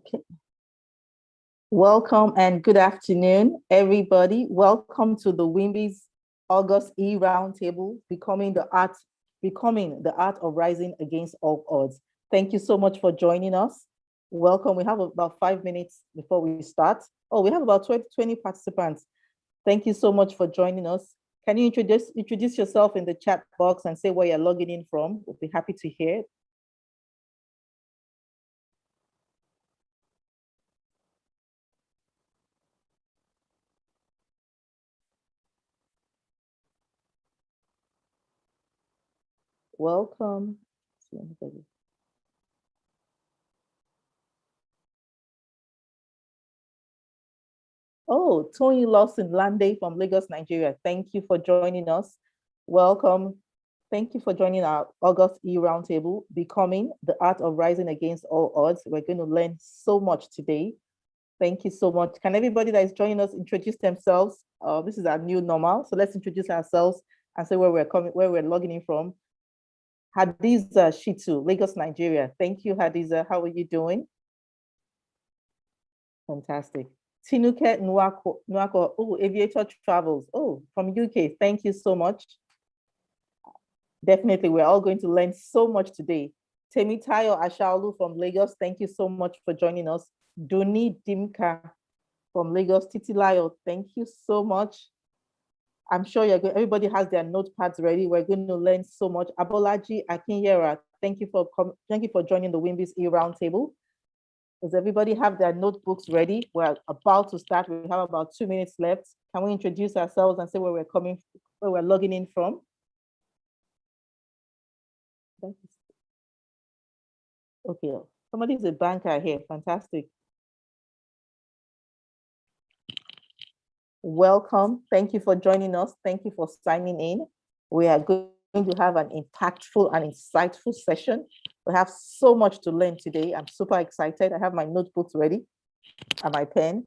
Okay. Welcome and good afternoon, everybody. Welcome to the WIMBIZ August e-Roundtable, becoming the art of rising against all odds. Thank you so much for joining us. Welcome. We have about 5 minutes before we start. Oh, we have about 20 participants. Thank you so much for joining us. Can you introduce yourself in the chat box and say where you're logging in from? We'll be happy to hear it. Welcome. Oh, Tony Lawson Lande from Lagos, Nigeria. Thank you for joining us. Welcome. Thank you for joining our August e-Roundtable, Becoming the Art of Rising Against All Odds. We're going to learn so much today. Thank you so much. Can everybody that is joining us introduce themselves? This is our new normal. So let's introduce ourselves and say where we're logging in from. Hadiza Shitu, Lagos, Nigeria. Thank you, Hadiza. How are you doing? Fantastic. Tinuke Nwako, oh, Aviator Travels, oh, from UK. Thank you so much. Definitely, we're all going to learn so much today. Temitayo Ashaolu from Lagos, thank you so much for joining us. Doni Dimka from Lagos, Titilayo, thank you so much. I'm sure everybody has their notepads ready. We're going to learn so much. Abolaji Akinyera, thank you for joining the WIMBIZ e-Roundtable. Does everybody have their notebooks ready? We're about to start. We have about 2 minutes left. Can we introduce ourselves and say where we're logging in from? Okay, somebody's a banker here. Fantastic. Welcome. Thank you for joining us. Thank you for signing in. We are going to have an impactful and insightful session. We have so much to learn today. I'm super excited. I have my notebooks ready and my pen.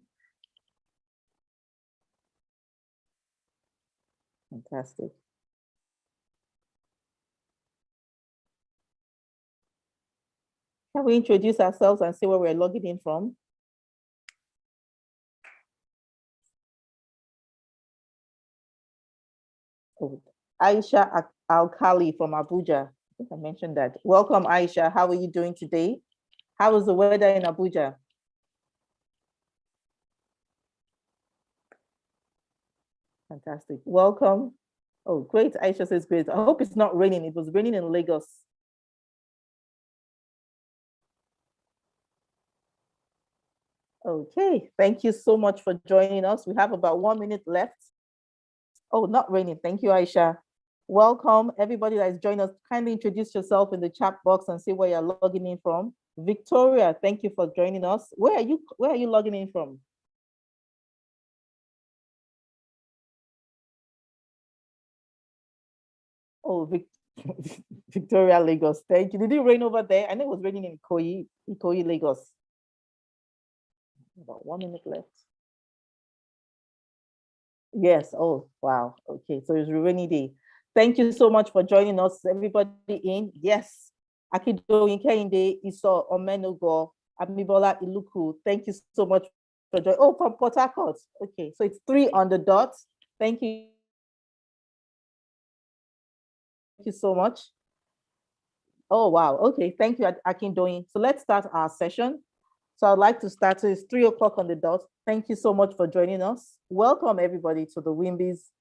Fantastic. Can we introduce ourselves and say where we're logging in from? Oh, Aisha Alkali from Abuja. I think I mentioned that. Welcome, Aisha. How are you doing today? How is the weather in Abuja? Fantastic. Welcome. Oh, great. Aisha says great. I hope it's not raining. It was raining in Lagos. Okay. Thank you so much for joining us. We have about 1 minute left. Oh, not raining. Thank you, Aisha. Welcome, everybody that is joining us. Kindly introduce yourself in the chat box and say where you're logging in from. Victoria, thank you for joining us. Where are you logging in from? Oh, Victoria, Lagos. Thank you. Did it rain over there? I know it was raining in Ikoyi, Lagos. About 1 minute left. Yes. Oh, wow. Okay. So it's a rainy day. Thank you so much for joining us, everybody in. Yes. Akido Kehinde, Iso Omenogo, Amibola Iluku. Thank you so much for joining. Oh, from Port Harcourt. Okay. So it's 3 on the dot. Thank you. Thank you so much. Oh, wow. Okay. Thank you, Akindoyin. So let's start our session. So I'd like to start. So it's 3 o'clock on the dot. Thank you so much for joining us. Welcome, everybody, to the WIMBIZ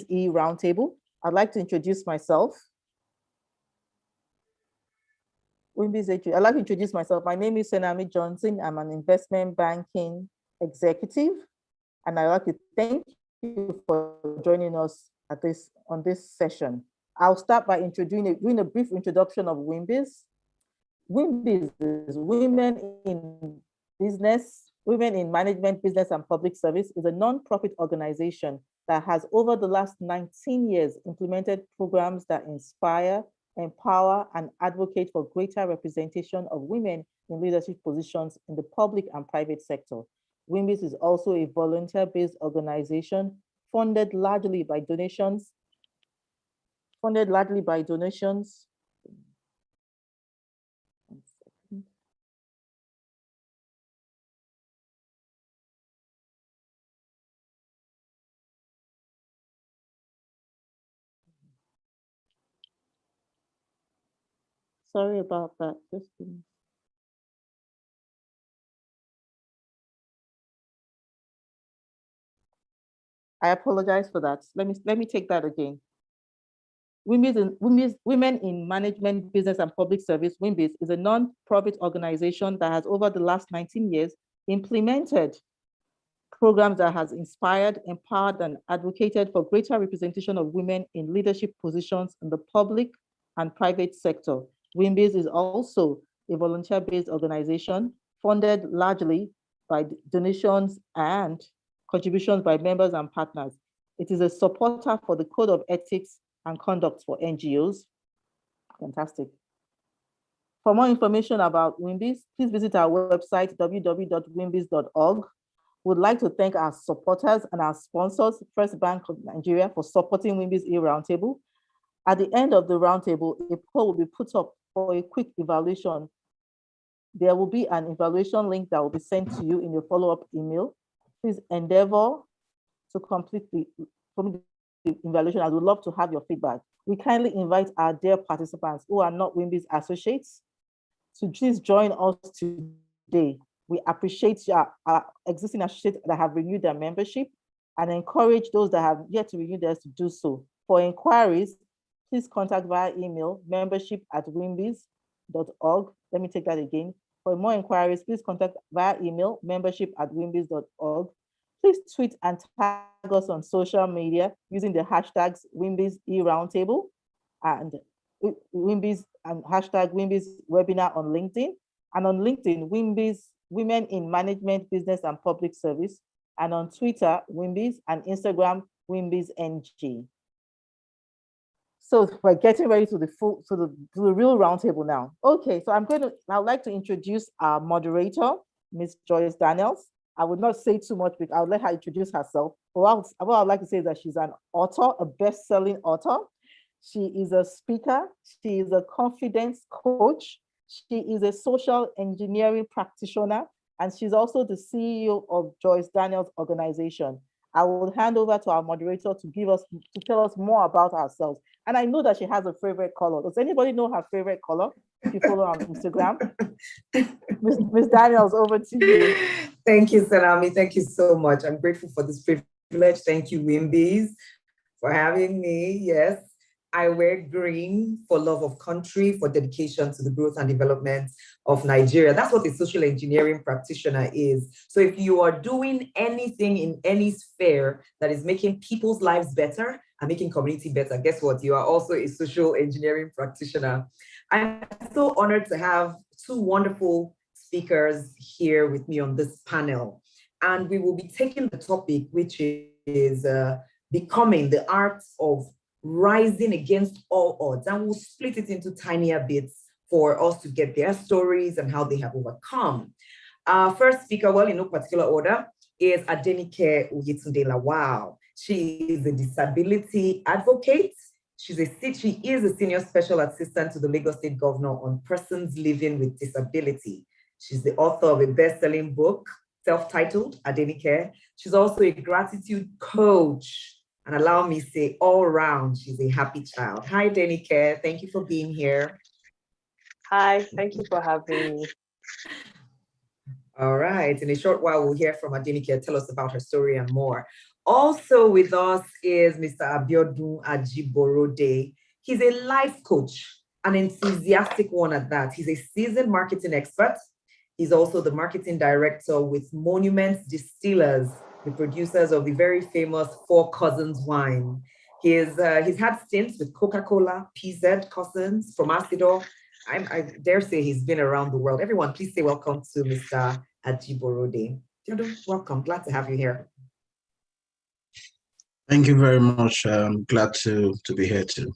e-Roundtable. I'd like to introduce myself. I'd like to introduce myself. My name is Senami Johnson. I'm an investment banking executive, and I'd like to thank you for joining us on this session. I'll start by doing a brief introduction of WIMBIZ. WIMBIZ is Women in Business, Women in Management, Business and Public Service, is a non-profit organization that has over the last 19 years implemented programs that inspire, empower, and advocate for greater representation of women in leadership positions in the public and private sector. WIMBIZ is also a volunteer-based organization funded largely by donations. Sorry about that. Just give me. I apologize for that. Let me take that again. Women in Management, Business and Public Service, WIMBIZ, is a non-profit organization that has over the last 19 years implemented programs that has inspired, empowered, and advocated for greater representation of women in leadership positions in the public and private sector. WIMBIZ is also a volunteer-based organization funded largely by donations and contributions by members and partners. It is a supporter for the Code of Ethics and Conduct for NGOs. Fantastic. For more information about WIMBIZ, please visit our website, www.wimbiz.org. We'd like to thank our supporters and our sponsors, First Bank of Nigeria, for supporting WIMBIZ e-Roundtable. At the end of the roundtable, a poll will be put up for a quick evaluation. There will be an evaluation link that will be sent to you in your follow-up email. Please endeavor to complete the evaluation. I would love to have your feedback. We kindly invite our dear participants who are not WIMBIZ associates to please join us today. We appreciate our existing associates that have renewed their membership and encourage those that have yet to renew theirs to do so. For inquiries, please contact via email, membership@wimbiz.org. Let me take that again. For more inquiries, please contact via email, membership@wimbiz.org. Please tweet and tag us on social media using the hashtags WIMBIZ e-Roundtable and WIMBIZ and hashtag WIMBIZ webinar on LinkedIn. And on LinkedIn, WIMBIZ Women in Management, Business and Public Service. And on Twitter, WIMBIZ, and Instagram, WIMBIZ NG. So we're getting ready to the real roundtable now. Okay, so I'd like to introduce our moderator, Ms. Joyce Daniels. I would not say too much, but I'll let her introduce herself. What I'd like to say is that she's an author, a best-selling author. She is a speaker. She is a confidence coach. She is a social engineering practitioner, and she's also the CEO of Joyce Daniels Organization. I will hand over to our moderator to tell us more about ourselves. And I know that she has a favorite color. Does anybody know her favorite color? If you follow her on Instagram. Ms. Daniels, over to you. Thank you, Salami. Thank you so much. I'm grateful for this privilege. Thank you, WIMBIZ, for having me. Yes, I wear green for love of country, for dedication to the growth and development of Nigeria. That's what a social engineering practitioner is. So if you are doing anything in any sphere that is making people's lives better and making community better, guess what? You are also a social engineering practitioner. I'm so honored to have two wonderful speakers here with me on this panel. And we will be taking the topic, which is becoming the art of rising against all odds. And we'll split it into tinier bits for us to get their stories and how they have overcome. Our first speaker, well, in no particular order, is Adenike Oyetunde Lawal. She is a disability advocate. She is a senior special assistant to the Lagos State Governor on persons living with disability. She's the author of a best-selling book, self-titled Adenike. She's also a gratitude coach. And allow me to say, all around, she's a happy child. Hi, Adenike. Thank you for being here. Hi, thank you for having me. All right. In a short while, we'll hear from Adenike. Tell us about her story and more. Also with us is Mr. Abiodun Ajiborode. He's a life coach, an enthusiastic one at that. He's a seasoned marketing expert. He's also the marketing director with Monuments Distillers, the producers of the very famous Four Cousins wine. He's had stints with Coca-Cola, PZ Cousins, from Acidor. I dare say he's been around the world. Everyone, please say welcome to Mr. Ajiborode. Welcome, glad to have you here. Thank you very much. I'm glad to be here too.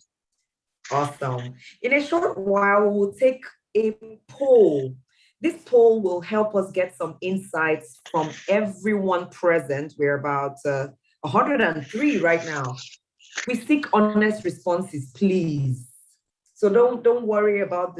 Awesome. In a short while, we'll take a poll. This poll will help us get some insights from everyone present. We're about 103 right now. We seek honest responses, please. So don't worry about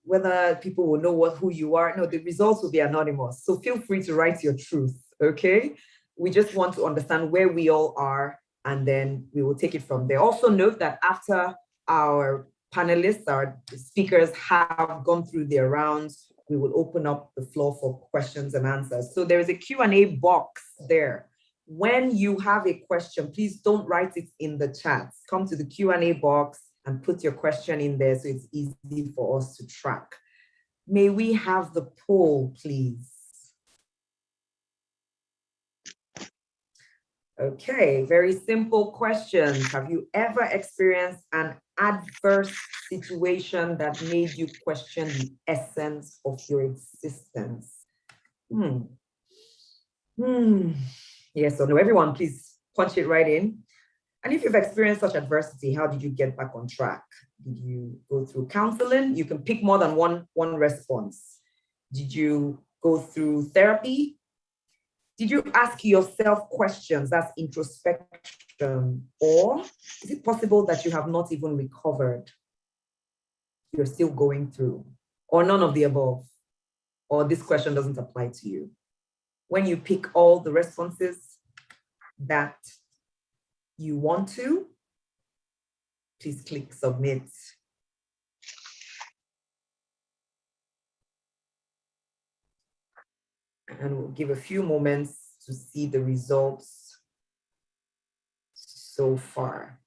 whether people will know who you are. No, the results will be anonymous. So feel free to write your truth, okay? We just want to understand where we all are, and then we will take it from there. Also note that after our panelists, our speakers have gone through their rounds, we will open up the floor for questions and answers. So there is a Q&A box there. When you have a question, please don't write it in the chat. Come to the Q&A box and put your question in there so it's easy for us to track. May we have the poll, please? Okay, very simple questions. Have you ever experienced an adverse situation that made you question the essence of your existence? Yes or no? Everyone, please punch it right in. And if you've experienced such adversity, how did you get back on track? Did you go through counseling? You can pick more than one response. Did you go through therapy? Did you ask yourself questions? That's introspection. Or is it possible that you have not even recovered? You're still going through, or none of the above, or this question doesn't apply to you. When you pick all the responses that you want to, please click submit. And we'll give a few moments to see the results so far.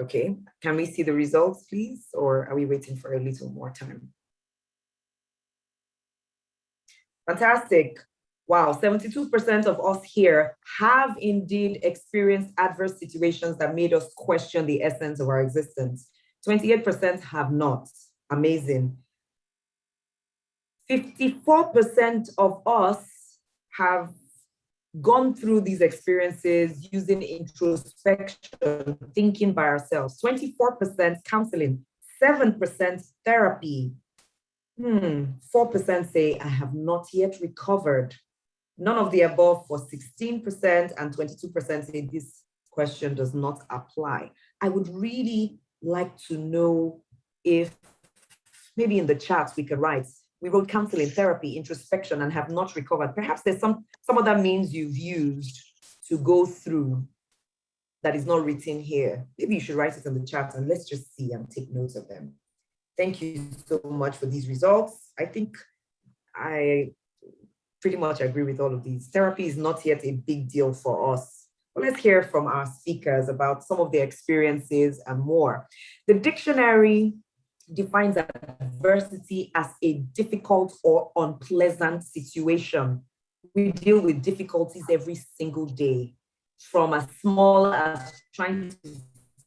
Okay, can we see the results, please? Or are we waiting for a little more time? Fantastic. Wow, 72% of us here have indeed experienced adverse situations that made us question the essence of our existence. 28% have not. Amazing. 54% of us have gone through these experiences using introspection, thinking by ourselves. 24% counseling, 7% therapy. 4% say, I have not yet recovered. None of the above for 16%, and 22% say this question does not apply. I would really like to know if maybe in the chat we could write, we wrote counseling, therapy, introspection, and have not recovered. Perhaps there's some other means you've used to go through that is not written here. Maybe you should write it in the chat and let's just see and take notes of them. Thank you so much for these results. I think I pretty much agree with all of these. Therapy is not yet a big deal for us. Well, let's hear from our speakers about some of their experiences and more. The dictionary defines adversity as a difficult or unpleasant situation. We deal with difficulties every single day, from as small as trying to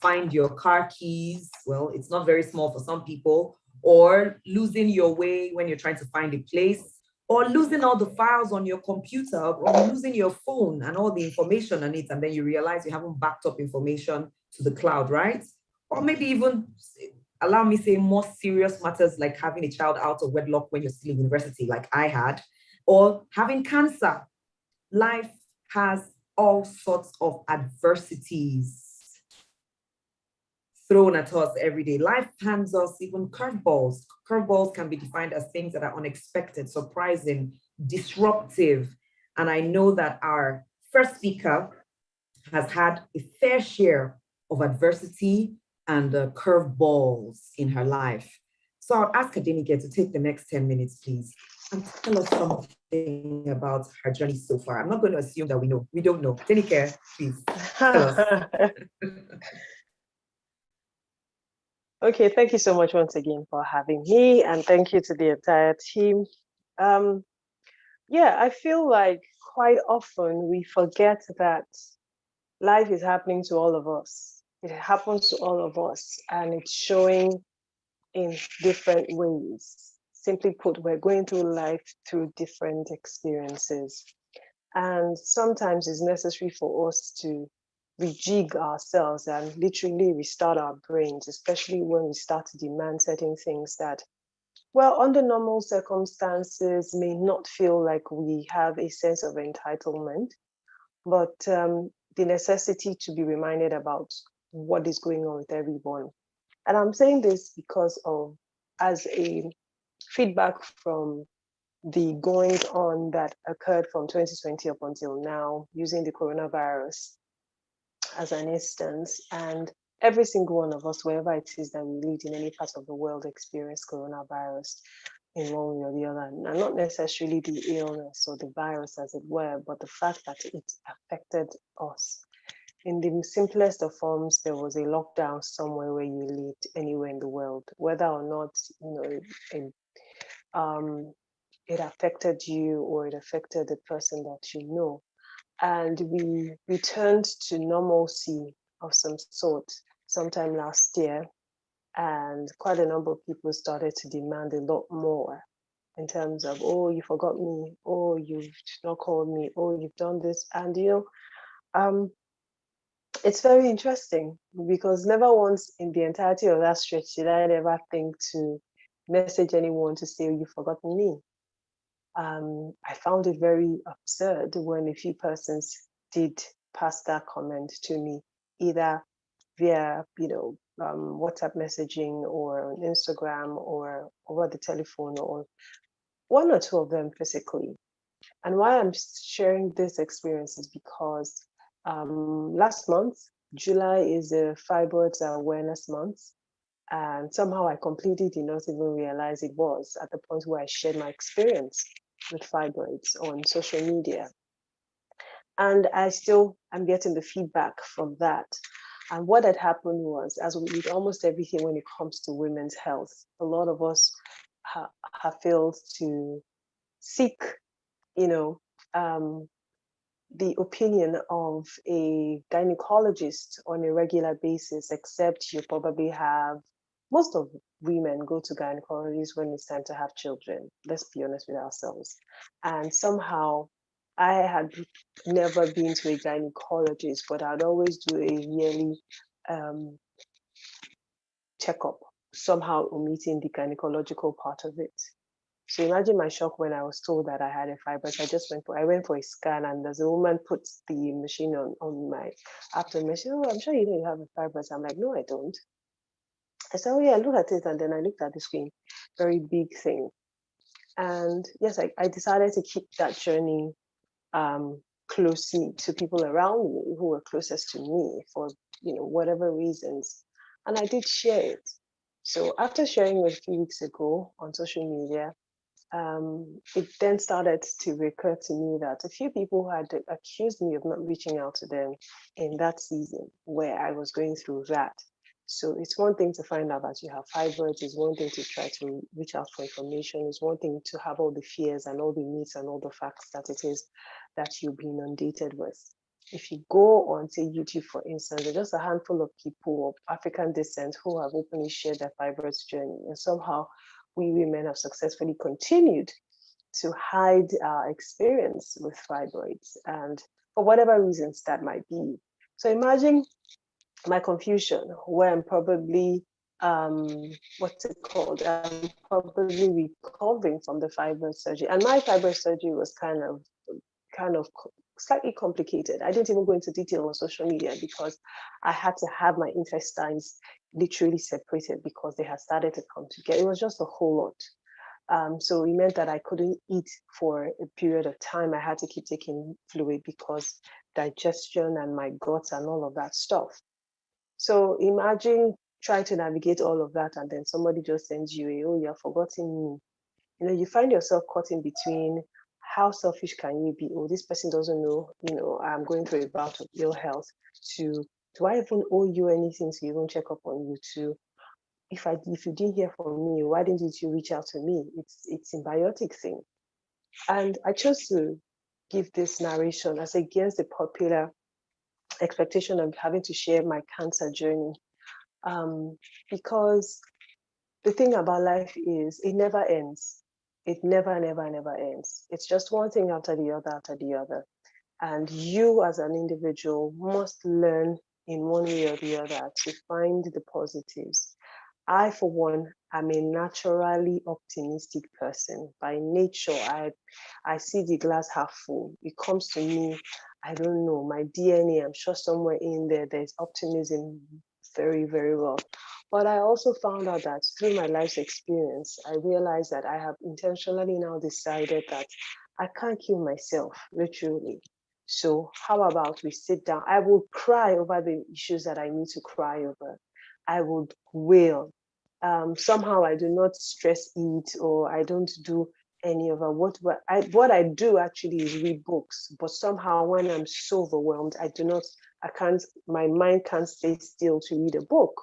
find your car keys. Well, it's not very small for some people, or losing your way when you're trying to find a place, or losing all the files on your computer, or losing your phone and all the information on it, and then you realize you haven't backed up information to the cloud, right? Or maybe even, allow me say, more serious matters like having a child out of wedlock when you're still in university, like I had, or having cancer. Life has all sorts of adversities thrown at us every day. Life hands us even curveballs. Curveballs can be defined as things that are unexpected, surprising, disruptive. And I know that our first speaker has had a fair share of adversity and curveballs in her life. So I'll ask Adenike to take the next 10 minutes, please, and tell us something about her journey so far. I'm not going to assume that we know. We don't know. Adenike, please, tell us. Okay, thank you so much once again for having me, and thank you to the entire team. Yeah, I feel like quite often we forget that life is happening to all of us. It happens to all of us, and it's showing in different ways. Simply put, we're going through life through different experiences. And sometimes it's necessary for us to rejig ourselves and literally restart our brains, especially when we start to demand certain things that, well, under normal circumstances may not feel like we have a sense of entitlement, but the necessity to be reminded about what is going on with everyone. And I'm saying this because of as a feedback from the goings on that occurred from 2020 up until now, using the coronavirus as an instance. And every single one of us, wherever it is that we live in any part of the world, experience coronavirus in one way or the other. And not necessarily the illness or the virus, as it were, but the fact that it affected us. In the simplest of forms, there was a lockdown somewhere where you lived, anywhere in the world, whether or not it affected you or it affected the person that you know. And we returned to normalcy of some sort sometime last year. And quite a number of people started to demand a lot more in terms of, oh, you forgot me, oh, you've not called me, oh, you've done this. And, it's very interesting because never once in the entirety of that stretch did I ever think to message anyone to say, oh, you've forgotten me. I found it very absurd when a few persons did pass that comment to me, either via, WhatsApp messaging or on Instagram or over the telephone, or one or two of them physically. And why I'm sharing this experience is because last month, July is the Fibroids Awareness Month. And somehow I completely did not even realize it was at the point where I shared my experience with fibroids on social media. And I still am getting the feedback from that. And what had happened was, as with almost everything when it comes to women's health, a lot of us have failed to seek, the opinion of a gynecologist on a regular basis, except you probably have, most of women go to gynecologists when it's time to have children. Let's be honest with ourselves. And somehow I had never been to a gynecologist, but I'd always do a yearly checkup, somehow omitting the gynecological part of it. So imagine my shock when I was told that I had a fibroid. I went for a scan, and as a woman puts the machine on my abdomen, she said, oh, I'm sure you know you have a fibroid. I'm like, no, I don't. I said, oh yeah, look at it. And then I looked at the screen, very big thing. And yes, I decided to keep that journey close to people around me who were closest to me for, whatever reasons. And I did share it. So after sharing it a few weeks ago on social media, it then started to recur to me that a few people had accused me of not reaching out to them in that season where I was going through that. So it's one thing to find out that you have fibroids, it's one thing to try to reach out for information, it's one thing to have all the fears and all the myths and all the facts that it is that you've been inundated with. If you go on, say, YouTube, for instance, there's just a handful of people of African descent who have openly shared their fibroids journey, and somehow we women have successfully continued to hide our experience with fibroids, and for whatever reasons that might be. So imagine my confusion where I'm probably, what's it called? I'm probably recovering from the fibroid surgery. And my fibroid surgery was kind of slightly complicated. I didn't even go into detail on social media because I had to have my intestines literally separated because they had started to come together. It was just a whole lot. So it meant that I couldn't eat for a period of time. I had to keep taking fluid because digestion and my guts and all of that stuff. So imagine trying to navigate all of that, and then somebody just sends you oh, you have forgotten me. You find yourself caught in between. How selfish can you be? Oh, this person doesn't know, I'm going through a bout of ill health. Do I even owe you anything to even check up on you? To if you didn't hear from me, why didn't you reach out to me? It's a symbiotic thing. And I chose to give this narration as against the popular expectation of having to share my cancer journey, because the thing about life is it never ends. It never, never, never ends. It's just one thing after the other. And you as an individual must learn in one way or the other to find the positives. I, for one, am a naturally optimistic person. By nature, I see the glass half full. It comes to me, I don't know, my DNA, I'm sure somewhere in there, there's optimism very, very well. But I also found out that through my life's experience, I realized that I have intentionally now decided that I can't kill myself, literally. So how about we sit down? I will cry over the issues that I need to cry over. I would wail. Somehow I do not stress eat, or I don't do any of that. What I do actually is read books, but somehow when I'm so overwhelmed, my mind can't stay still to read a book.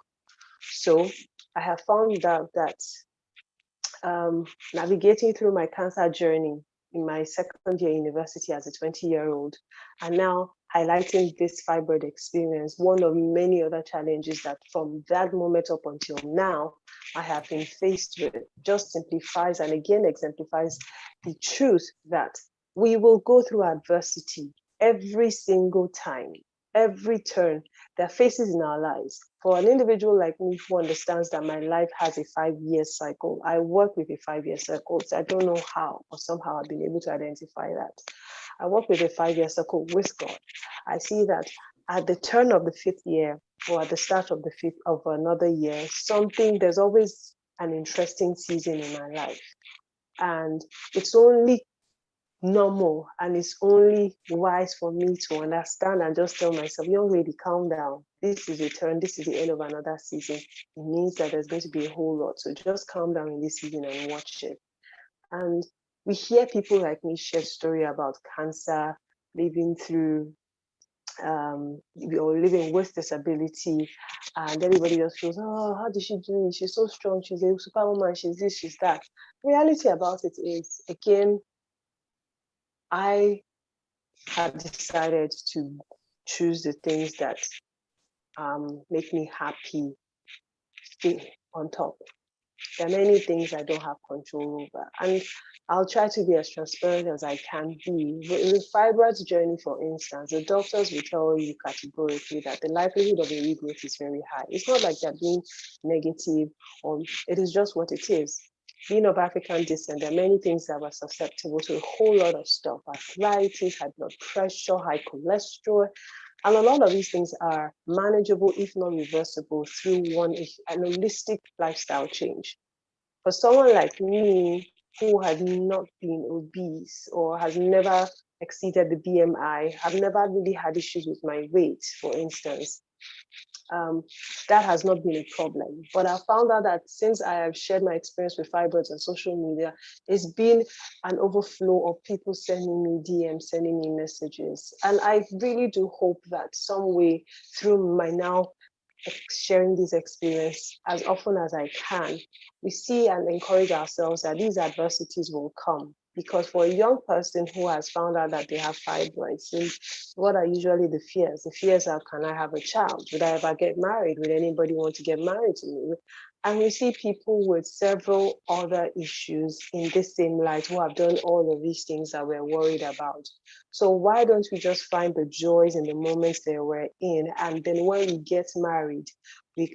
So I have found out that navigating through my cancer journey in my second year university as a 20-year-old, and now highlighting this fibroid experience, one of many other challenges that from that moment up until now, I have been faced with, just simplifies and again exemplifies the truth that we will go through adversity every single time, every turn. There are phases in our lives. For an individual like me who understands that my life has a 5-year cycle, I work with a 5-year cycle. So I don't know how, or somehow I've been able to identify that. I work with a 5-year cycle with God. I see that at the turn of the 5th year, or at the start of the 5th of another year, there's always an interesting season in my life. And it's only normal and it's only wise for me to understand and just tell myself, young lady, calm down. This is a turn. This is the end of another season. It means that there's going to be a whole lot. So just calm down in this season and watch it. And we hear people like me share story about cancer, living through or living with disability, and everybody just feels, oh, how did she do it? She's so strong. She's a superwoman. She's this, she's that. Reality about it is, again, I have decided to choose the things that make me happy, stay on top. There are many things I don't have control over. And I'll try to be as transparent as I can be. With fibroid journey, for instance, the doctors will tell you categorically that the likelihood of a regrowth is very high. It's not like they're being negative, or it is just what it is. Being of African descent, there are many things that were susceptible to a whole lot of stuff: arthritis, high blood pressure, high cholesterol. And a lot of these things are manageable, if not reversible, through an holistic lifestyle change. For someone like me, who has not been obese or has never exceeded the BMI, I've never really had issues with my weight, for instance, that has not been a problem. But I found out that since I have shared my experience with fibroids on social media, it's been an overflow of people sending me DMs, sending me messages. And I really do hope that some way through my now sharing this experience as often as I can, we see and encourage ourselves that these adversities will come. Because for a young person who has found out that they have fibroids, what are usually the fears? The fears are, can I have a child? Would I ever get married? Would anybody want to get married to me? And we see people with several other issues in this same light who have done all of these things that we're worried about. So why don't we just find the joys in the moments that we're in? And then when we get married,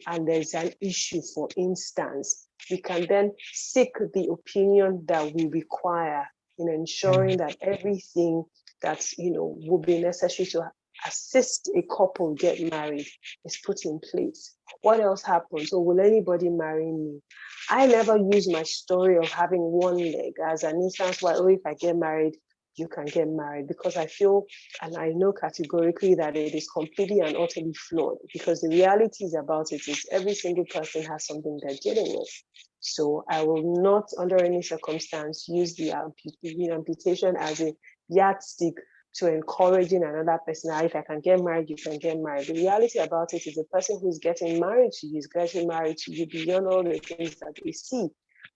and there's an issue, for instance, we can then seek the opinion that we require in ensuring that everything that will be necessary to assist a couple get married is put in place. What else happens? Or will anybody marry me? I never use my story of having one leg as an instance where, if I get married, you can get married, because I feel and I know categorically that it is completely and utterly flawed, because the realities about it is every single person has something they're dealing with. So I will not, under any circumstance, use the amputation as a yardstick to encouraging another person. If I can get married, you can get married. The reality about it is the person who's getting married to you is getting married to you beyond all the things that we see.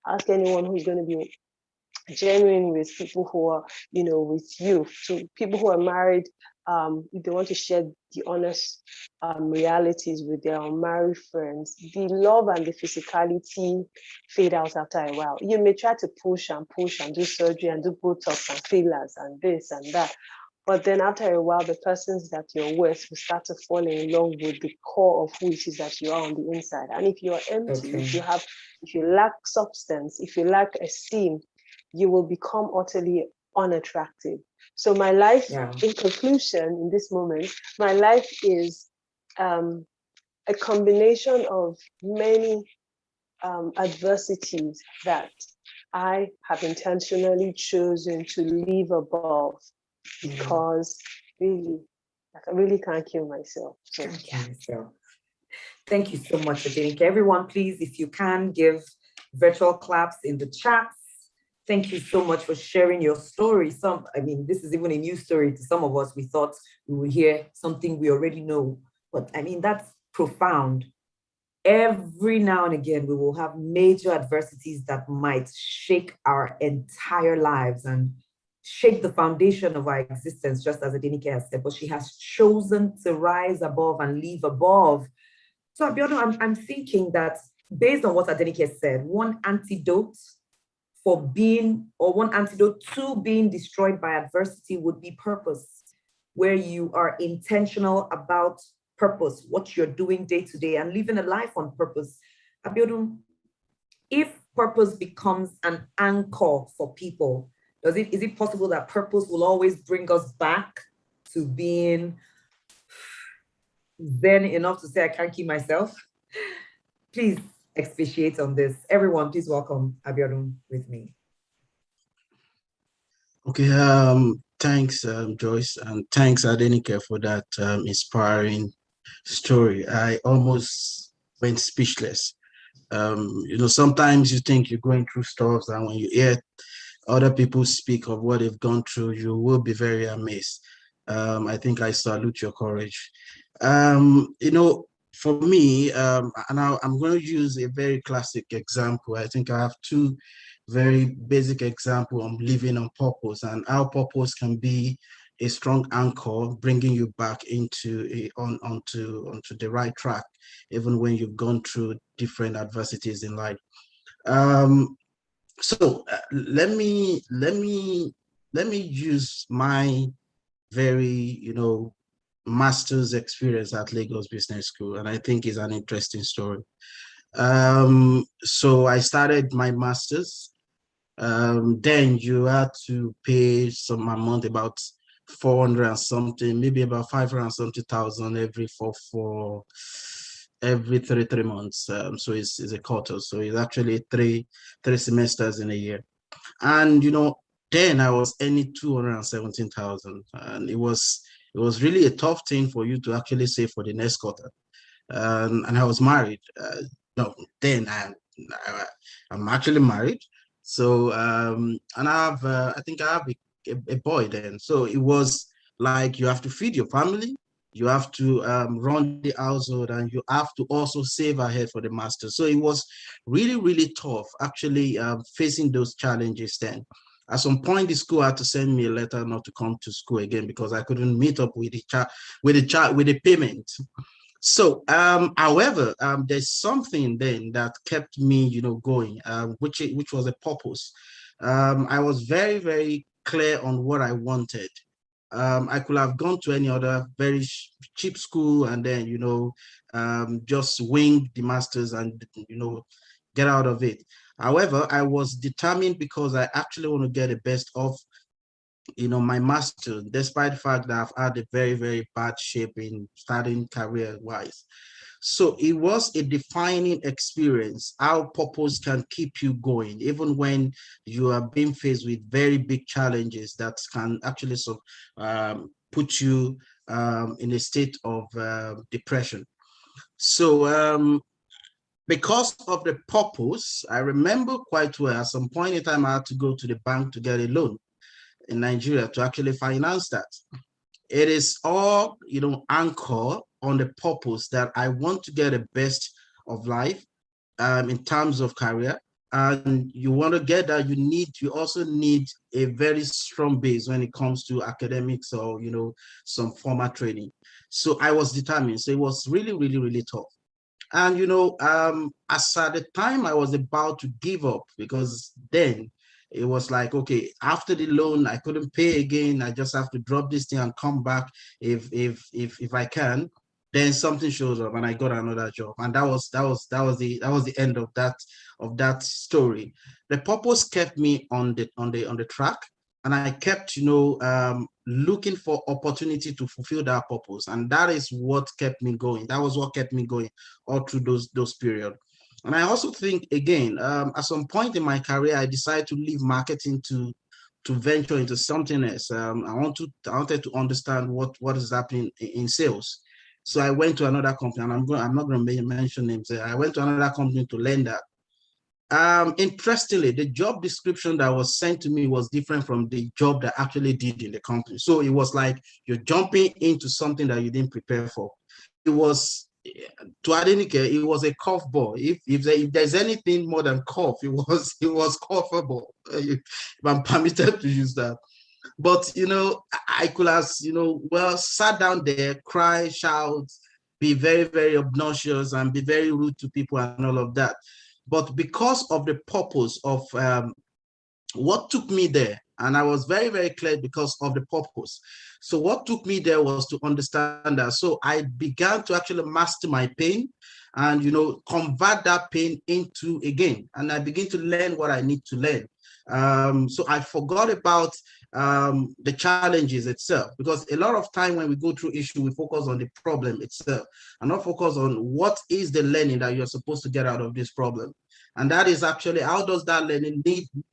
Ask anyone who's going to be genuine with people who are, with you. So people who are married, if they want to share the honest realities with their unmarried friends, the love and the physicality fade out after a while. You may try to push and do surgery and do Botox and fillers and this and that. But then after a while, the persons that you're with will start to fall in love with the core of who it is that you are on the inside. And if you're empty, if you lack substance, if you lack esteem, you will become utterly unattractive. So my life, in conclusion, in this moment, my life is a combination of many adversities that I have intentionally chosen to live above because really, I really can't kill myself. So, Can't kill yourself. Thank you so much, Adenike. Everyone, please, if you can, give virtual claps in the chats. Thank you so much for sharing your story. This is even a new story to some of us. We thought we would hear something we already know, but that's profound. Every now and again, we will have major adversities that might shake our entire lives and shake the foundation of our existence, just as Adenike has said, but she has chosen to rise above and live above. So Abiodun, I'm thinking that based on what Adenike said, one antidote to being destroyed by adversity would be purpose, where you are intentional about purpose, what you're doing day to day and living a life on purpose. Abiodun, if purpose becomes an anchor for people, is it possible that purpose will always bring us back to being zen enough to say, I can't keep myself? Please expatiate on this. Everyone, please welcome Abiodun with me. Okay, thanks, Joyce, and thanks, Adenike, for that inspiring story. I almost went speechless. Sometimes you think you're going through stuff, and when you hear other people speak of what they've gone through, you will be very amazed. I think I salute your courage. For me, and I'm going to use a very classic example. I think I have two very basic examples on living on purpose and how purpose can be a strong anchor, bringing you back onto the right track, even when you've gone through different adversities in life. So let me use my very master's experience at Lagos Business School, and I think it's an interesting story. So I started my master's. Then you had to pay some amount, about 400 and something, maybe about 500 and something thousand for every 3 months. So it's a quarter. So it's actually three semesters in a year. And then I was earning 217,000, and it was really a tough thing for you to actually save for the next quarter. And I was married. No, then I'm actually married. So and I think I have a boy then. So it was like you have to feed your family, you have to run the household, and you have to also save ahead for the master. So it was really, really tough actually facing those challenges then. At some point, the school had to send me a letter not to come to school again because I couldn't meet up with the payment. So, however, there's something then that kept me, going, which was a purpose. I was very, very clear on what I wanted. I could have gone to any other very cheap school and then, just wing the masters and, get out of it. However, I was determined because I actually want to get the best of my master, despite the fact that I've had a very, very bad shape in starting career-wise. So it was a defining experience, how purpose can keep you going, even when you are being faced with very big challenges that can actually put you in a state of depression. So because of the purpose, I remember quite well, at some point in time, I had to go to the bank to get a loan in Nigeria to actually finance that. It is all, anchor on the purpose that I want to get the best of life in terms of career. And you want to get that, you also need a very strong base when it comes to academics or, some formal training. So I was determined. So it was really, really, really tough. And, as at the time I was about to give up, because then it was like, okay, after the loan, I couldn't pay again. I just have to drop this thing and come back if I can. Then something shows up and I got another job. And that was the end of that story. The purpose kept me on the track. And I kept, looking for opportunity to fulfill that purpose. And that is what kept me going. That was what kept me going all through those periods. And I also think, again, at some point in my career, I decided to leave marketing to venture into something else. I wanted to understand what is happening in sales. So I went to another company, and I'm not going to mention names. I went to another company to learn that. Interestingly, the job description that was sent to me was different from the job that I actually did in the company. So it was like you're jumping into something that you didn't prepare for. It was, to Adenike, it was a curveball. If there's anything more than curve, it was curveable. If I'm permitted to use that. But I could have, sat down there, cry, shout, be very, very obnoxious, and be very rude to people and all of that. But because of the purpose of what took me there, and I was very, very clear because of the purpose. So what took me there was to understand that. So I began to actually master my pain and, convert that pain into a gain. And I begin to learn what I need to learn. So I forgot about the challenges itself, because a lot of time when we go through issue, we focus on the problem itself and not focus on what is the learning that you're supposed to get out of this problem. And that is actually, how does that learning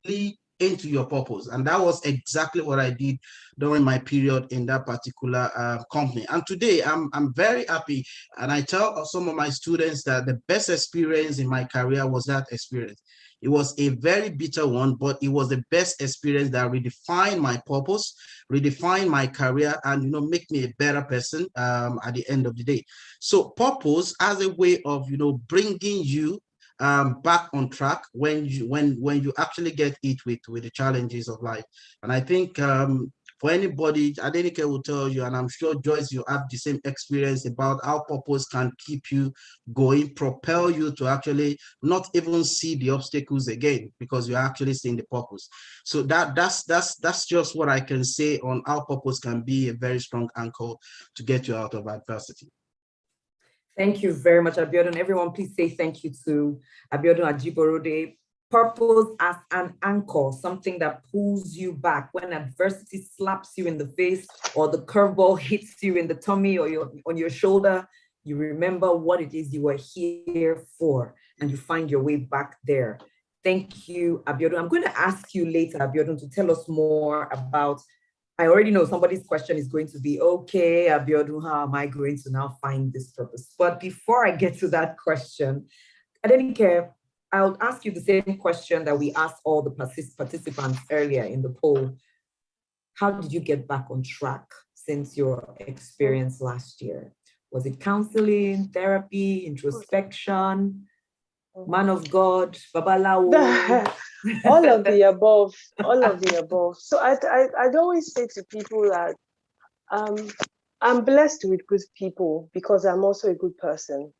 lead into your purpose? And that was exactly what I did during my period in that particular company. And today I'm very happy. And I tell some of my students that the best experience in my career was that experience. It was a very bitter one, but it was the best experience that redefined my purpose, redefined my career, and make me a better person at the end of the day. So purpose as a way of bringing you back on track when you actually get hit with the challenges of life. And I think for anybody, Adenike will tell you, and I'm sure Joyce, you have the same experience about how purpose can keep you going, propel you to actually not even see the obstacles again, because you're actually seeing the purpose. So that's just what I can say on how purpose can be a very strong anchor to get you out of adversity. Thank you very much, Abiodun. Everyone, please say thank you to Abiodun Ajiborode. Purpose as an anchor, something that pulls you back when adversity slaps you in the face or the curveball hits you in the tummy or on your shoulder. You remember what it is you were here for, and you find your way back there. Thank you, Abiodun. I'm going to ask you later, Abiodun, to tell us more about, I already know somebody's question is going to be, okay, Abiodun, how am I going to now find this purpose? But before I get to that question, Adenike, I'll ask you the same question that we asked all the participants earlier in the poll. How did you get back on track since your experience last year? Was it counseling, therapy, introspection, man of God, babalawo? All of the above, all of the above. So I'd always say to people that I'm blessed with good people because I'm also a good person.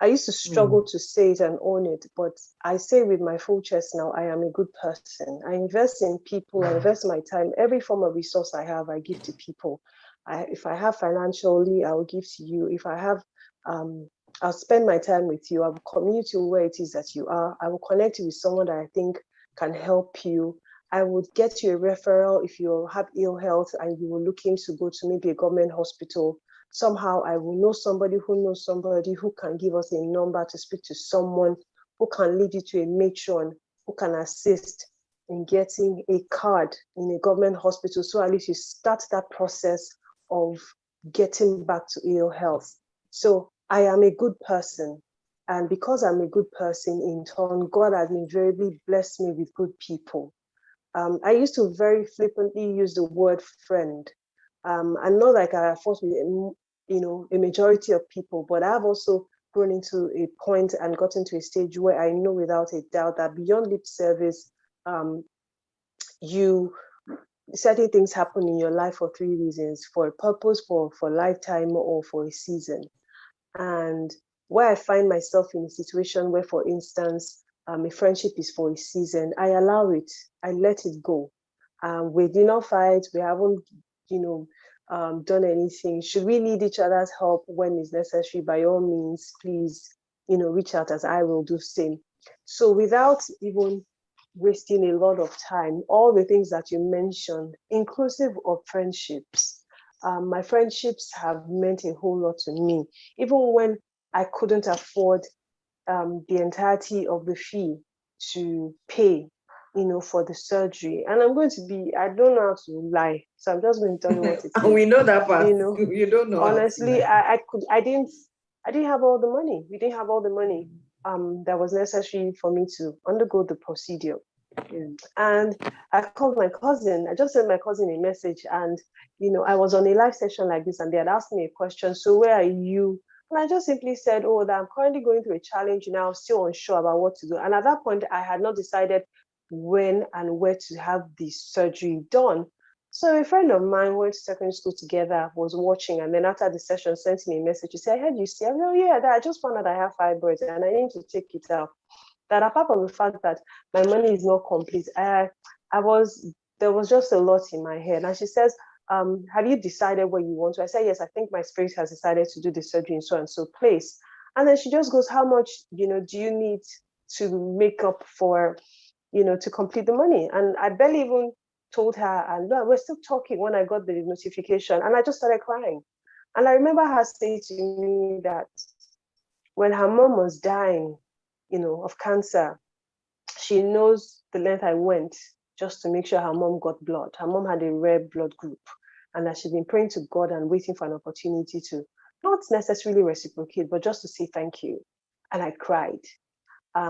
I used to struggle to say it and own it, but I say with my full chest now, I am a good person. I invest in people, I invest my time. Every form of resource I have, I give to people. If I have financially, I will give to you. If I have, I'll spend my time with you. I will commute you where it is that you are. I will connect you with someone that I think can help you. I would get you a referral if you have ill health and you were looking to go to maybe a government hospital. Somehow I will know somebody who can give us a number to speak to someone who can lead you to a matron who can assist in getting a card in a government hospital. So at least you start that process of getting back to ill health. So I am a good person. And because I'm a good person, in turn, God has invariably blessed me with good people. I used to very flippantly use the word friend. I know like I forced with a majority of people, but I've also grown into a point and gotten to a stage where I know without a doubt that beyond lip service, certain things happen in your life for three reasons: for a purpose, for a lifetime, or for a season. And where I find myself in a situation where, for instance, a friendship is for a season, I allow it, I let it go. We did not fight, we haven't, done anything. Should we need each other's help when it's necessary? By all means, please, reach out as I will do same. So without even wasting a lot of time. All the things that you mentioned, inclusive of friendships. My friendships have meant a whole lot to me, even when I couldn't afford the entirety of the fee to pay, for the surgery. And I'm going to be, I don't know how to lie, so I'm just going to tell you what it is. We know that part. You don't know. Honestly, I didn't have all the money. We didn't have all the money that was necessary for me to undergo the procedure. And I called my cousin. I just sent my cousin a message, and I was on a live session like this, and they had asked me a question. So where are you? And I just simply said, oh, that I'm currently going through a challenge now, still unsure about what to do. And at that point, I had not decided when and where to have the surgery done. So a friend of mine went to secondary school together, was watching, and then after the session sent me a message. He said, I heard you see. I said, oh yeah, I just found out I have fibroids and I need to take it out. That apart from the fact that my money is not complete, there was just a lot in my head. And she says, have you decided where you want to? I said, yes, I think my spirit has decided to do the surgery in so and so place. And then she just goes, how much, do you need to make up for, to complete the money? And I barely even told her, and we're still talking when I got the notification, and I just started crying. And I remember her saying to me that when her mom was dying, of cancer, she knows the length I went just to make sure her mom got blood. Her mom had a rare blood group, and that she'd been praying to God and waiting for an opportunity to not necessarily reciprocate, but just to say thank you. And I cried.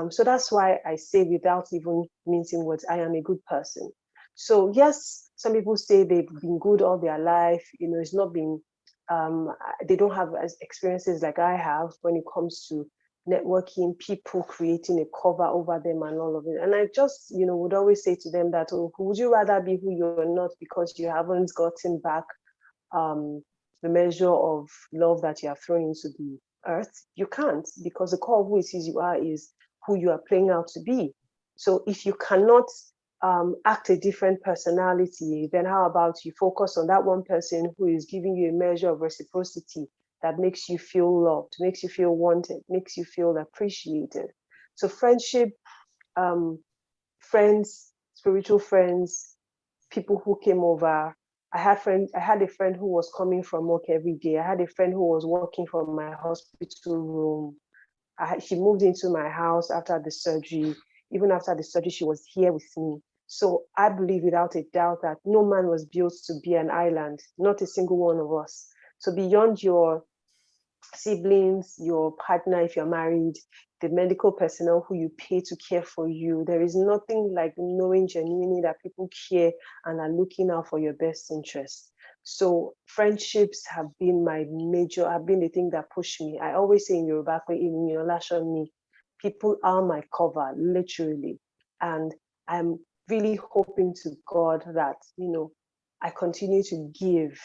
So that's why I say, without even mincing words, I am a good person. So yes, some people say they've been good all their life. It's not been, they don't have experiences like I have when it comes to networking, people creating a cover over them and all of it. And I just, would always say to them that, oh, would you rather be who you're not because you haven't gotten back the measure of love that you have thrown into the earth? You can't, because the core of who it is you are is who you are playing out to be. So if you cannot act a different personality, then how about you focus on that one person who is giving you a measure of reciprocity that makes you feel loved, makes you feel wanted, makes you feel appreciated. So friendship, friends, spiritual friends, people who came over. I had a friend who was coming from work every day. I had a friend who was working from my hospital room. She moved into my house after the surgery. Even after the surgery, she was here with me. So I believe without a doubt that no man was built to be an island, not a single one of us. So beyond your siblings, your partner, if you're married, the medical personnel who you pay to care for you, there is nothing like knowing genuinely that people care and are looking out for your best interests. So friendships have been the thing that pushed me. I always say in Yoruba, in your lashon me, people are my cover, literally. And I'm really hoping to God that, I continue to give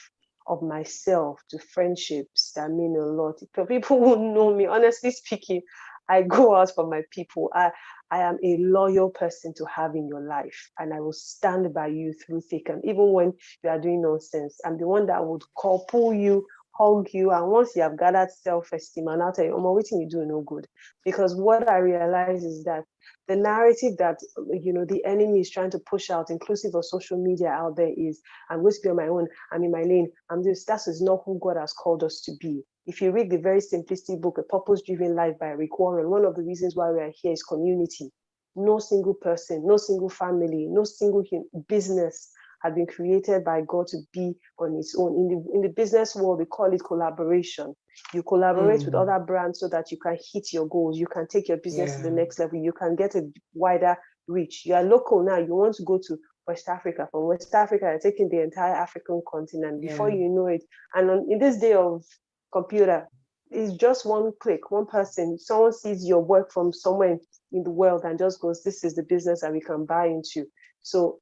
of myself to friendships that mean a lot. For people who know me, honestly speaking, I go out for my people. I am a loyal person to have in your life, and I will stand by you through thick and even when you are doing nonsense. I'm the one that would pull you, hug you, and once you have gathered self-esteem, and I'll tell you, waiting you do no good. Because what I realize is that the narrative that the enemy is trying to push out, inclusive of social media out there, is I'm going to be on my own, I'm in my lane, that is not who God has called us to be. If you read the very simplistic book, A Purpose-Driven Life by Rick Warren, one of the reasons why we are here is community. No single person, no single family, no single business has been created by God to be on its own. In the business world, we call it collaboration. You collaborate with other brands so that you can hit your goals. You can take your business to the next level. You can get a wider reach. You are local now. You want to go to West Africa. From West Africa, you're taking the entire African continent. Before you know it. And in this day of computer, it's just one click, one person. Someone sees your work from somewhere in the world and just goes, this is the business that we can buy into. So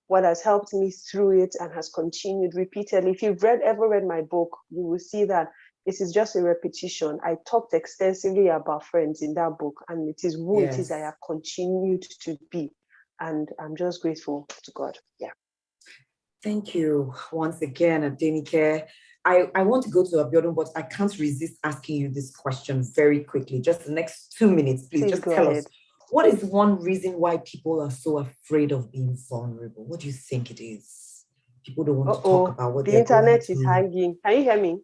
what has helped me through it and has continued repeatedly. If you've ever read my book, you will see that it is just a repetition. I talked extensively about friends in that book, and it is who it is I have continued to be. And I'm just grateful to God. Yeah. Thank you once again, Adenike. I want to go to Abiodun, but I can't resist asking you this question very quickly. Just the next 2 minutes, please. Just tell us, What is one reason why people are so afraid of being vulnerable? What do you think it is? People don't want to talk about what the they're internet going is through. hanging. Can you hear me?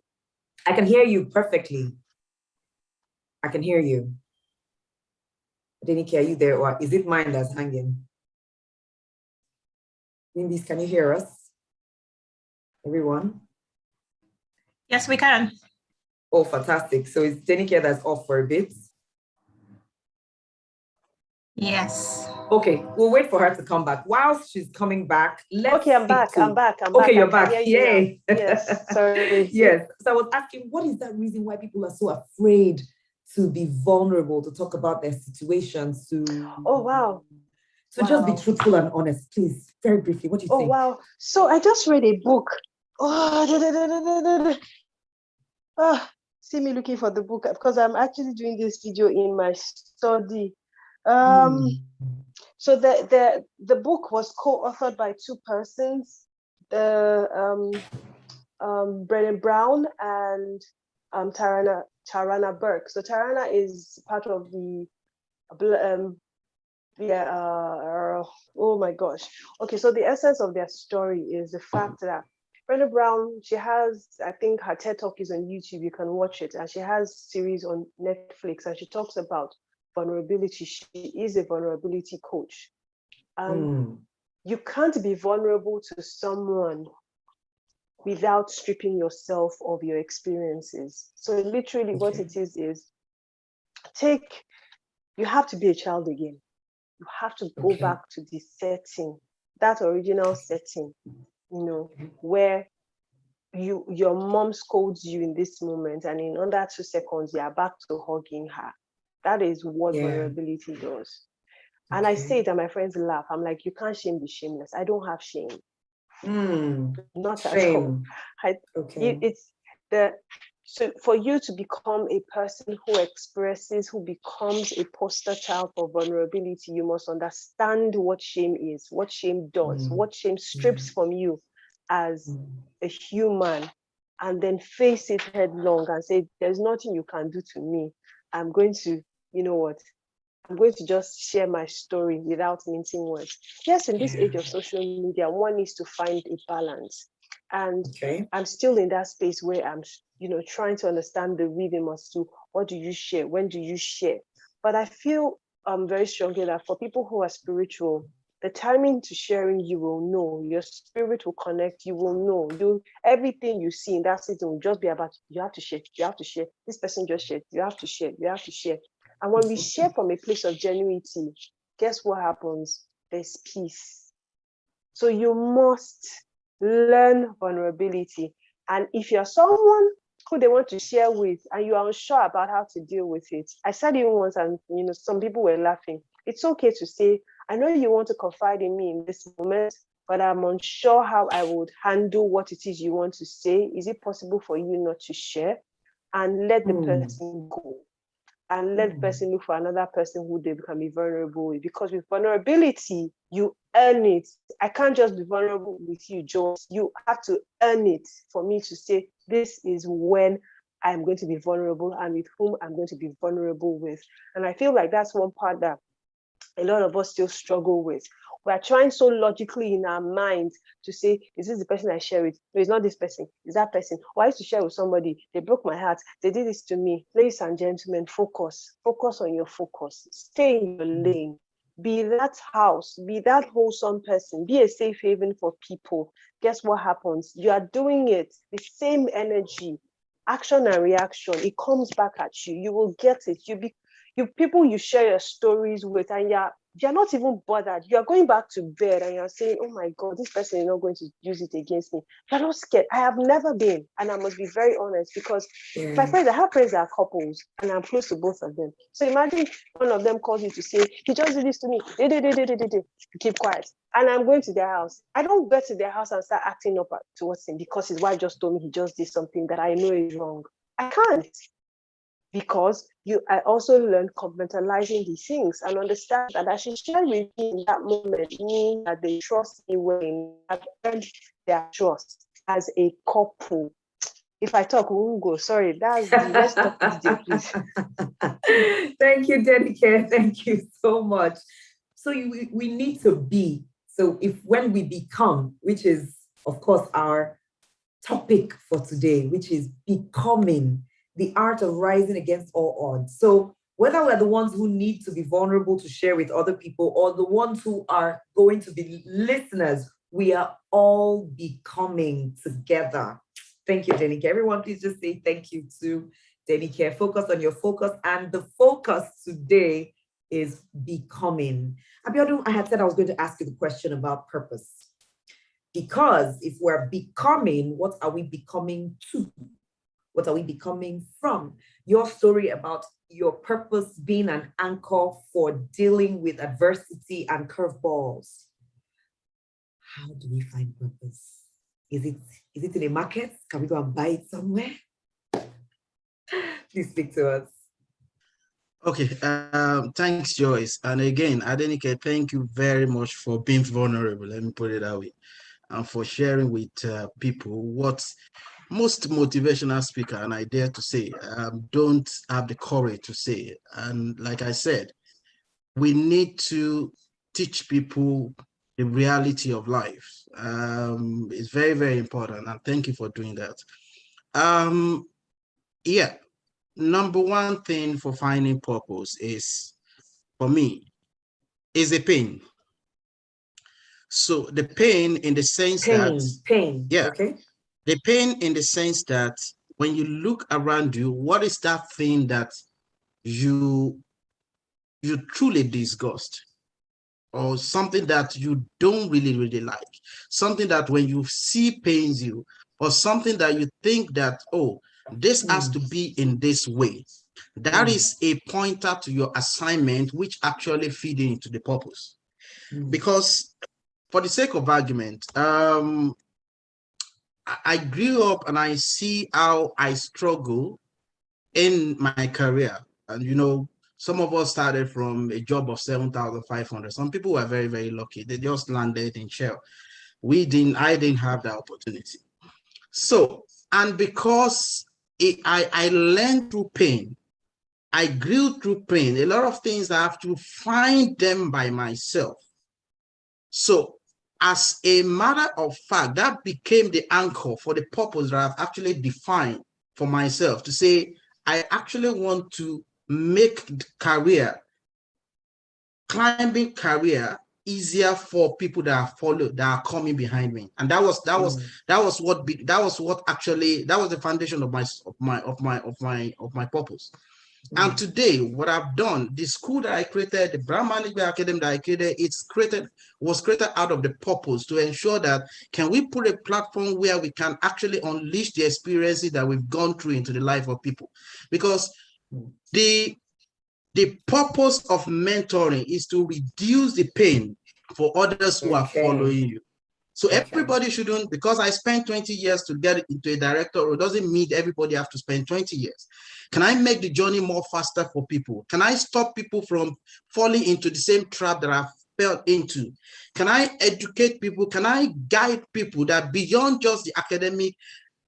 I can hear you perfectly. I can hear you. Denike, are you there, or is it mine that's hanging? WIMBIZ, can you hear us? Everyone? Yes, we can. Oh, fantastic. So it's Denike that's off for a bit. Yes. Okay, we'll wait for her to come back. Whilst she's coming back, let's Okay, I'm back. I'm back. You're back. Yay. Yes, sorry. Yes. So I was asking, what is that reason why people are so afraid to be vulnerable, to talk about their situations, to just be truthful and honest? Please, very briefly, what do you think? Oh, wow. So I just read a book. See me looking for the book because I'm actually doing this video in my study. So the book was co-authored by two persons, Brené Brown and Tarana Burke. So Tarana is part of the oh my gosh. Okay, so the essence of their story is the fact that Brené Brown, she has, I think her TED Talk is on YouTube, you can watch it, and she has series on Netflix, and she talks about vulnerability. She is a vulnerability coach. You can't be vulnerable to someone without stripping yourself of your experiences. So literally what it is you have to be a child again. You have to go back to the setting, that original setting, where your mom scolds you in this moment, and in under 2 seconds, you are back to hugging her. That is what vulnerability does. And I say it and my friends laugh. I'm like, you can't shame the shameless. I don't have shame. Not at all. So for you to become a person who expresses, who becomes a poster child for vulnerability, you must understand what shame is, what shame does, what shame strips from you as a human, and then face it headlong and say, there's nothing you can do to me. I'm going to, I'm going to just share my story without mincing words. Yes, in this age of social media, one needs to find a balance. And I'm still in that space where I'm, trying to understand the rhythm as to what do you share, when do you share. But I feel very strongly that for people who are spiritual, the timing to sharing, you will know. Your spirit will connect. You will know. Everything you see in that season will just be about, you have to share. You have to share. This person just shared. You have to share. You have to share. And when we share from a place of genuinity, guess what happens? There's peace. So you must learn vulnerability. And if you're someone who they want to share with and you are unsure about how to deal with it, I said it once and some people were laughing. It's okay to say, I know you want to confide in me in this moment, but I'm unsure how I would handle what it is you want to say. Is it possible for you not to share? And let the person go. And let the person look for another person who they can be vulnerable with. Because with vulnerability, you earn it. I can't just be vulnerable with you, Jones. You have to earn it for me to say, this is when I'm going to be vulnerable and with whom I'm going to be vulnerable with. And I feel like that's one part that a lot of us still struggle with. We're trying so logically in our minds to say, is this the person I share with? No, it's not this person, it's that person. Or I used to share with somebody, they broke my heart, they did this to me. Ladies and gentlemen, focus on your focus. Stay in your lane. Be that house, be that wholesome person, be a safe haven for people. Guess what happens? You are doing it, the same energy, action and reaction, it comes back at you. You will get it. People you share your stories with, and you're not even bothered. You're going back to bed and you're saying, oh my God, this person is not going to use it against me. You're not scared. I have never been, and I must be very honest, because my friends, I have friends that are couples and I'm close to both of them. So imagine one of them calls you to say, he just did this to me. Keep quiet. And I'm going to their house. I don't go to their house and start acting up towards him because his wife just told me he just did something that I know is wrong. I can't. Because I also learned compartmentalizing these things and understand that I should share with me in that moment means that they trust me when I've earned their trust as a couple. If I talk, we will go. Sorry, that's the let's talk this day, please. Thank you, Denike. Thank you so much. So we need to be. So when we become, which is, of course, our topic for today, which is becoming, the art of rising against all odds. So whether we're the ones who need to be vulnerable to share with other people or the ones who are going to be listeners, we are all becoming together. Thank you, Denike. Everyone, please just say thank you to Denike. Focus on your focus. And the focus today is becoming. Abiodun, I had said I was going to ask you the question about purpose. Because if we're becoming, what are we becoming to? What are we becoming from? Your story about your purpose being an anchor for dealing with adversity and curveballs. How do we find purpose? Is it in a market? Can we go and buy it somewhere? Please speak to us. Okay, thanks, Joyce. And again, Adenike, thank you very much for being vulnerable. Let me put it that way. And for sharing with people what most motivational speaker, and I dare to say, don't have the courage to say. And like I said, we need to teach people the reality of life. It's very, very important. And thank you for doing that. Yeah, number one thing for finding purpose is, for me, is a pain. So the pain in the sense pain, yeah, okay. The pain in the sense that when you look around you, what is that thing that you truly disgust, or something that you don't really, really like, something that when you see pains you, or something that you think that, oh, this has to be in this way. That is a pointer to your assignment, which actually feeds into the purpose. Because for the sake of argument, I grew up and I see how I struggle in my career. And, you know, some of us started from a job of 7,500. Some people were very, very lucky. They just landed in Shell. I didn't have that opportunity. So, and because I learned through pain, I grew through pain. A lot of things I have to find them by myself. So, as a matter of fact, that became the anchor for the purpose that I've actually defined for myself, to say, I actually want to make the climbing career easier for people that are coming behind me. And that was the foundation of my purpose. And today, what I've done, the school that I created, the brand management academy that I created, was created out of the purpose to ensure that, can we put a platform where we can actually unleash the experiences that we've gone through into the life of people? Because the purpose of mentoring is to reduce the pain for others who are following you. So everybody shouldn't, because I spent 20 years to get into a director role, doesn't mean everybody have to spend 20 years. Can I make the journey more faster for people? Can I stop people from falling into the same trap that I've fell into? Can I educate people? Can I guide people that beyond just the academic,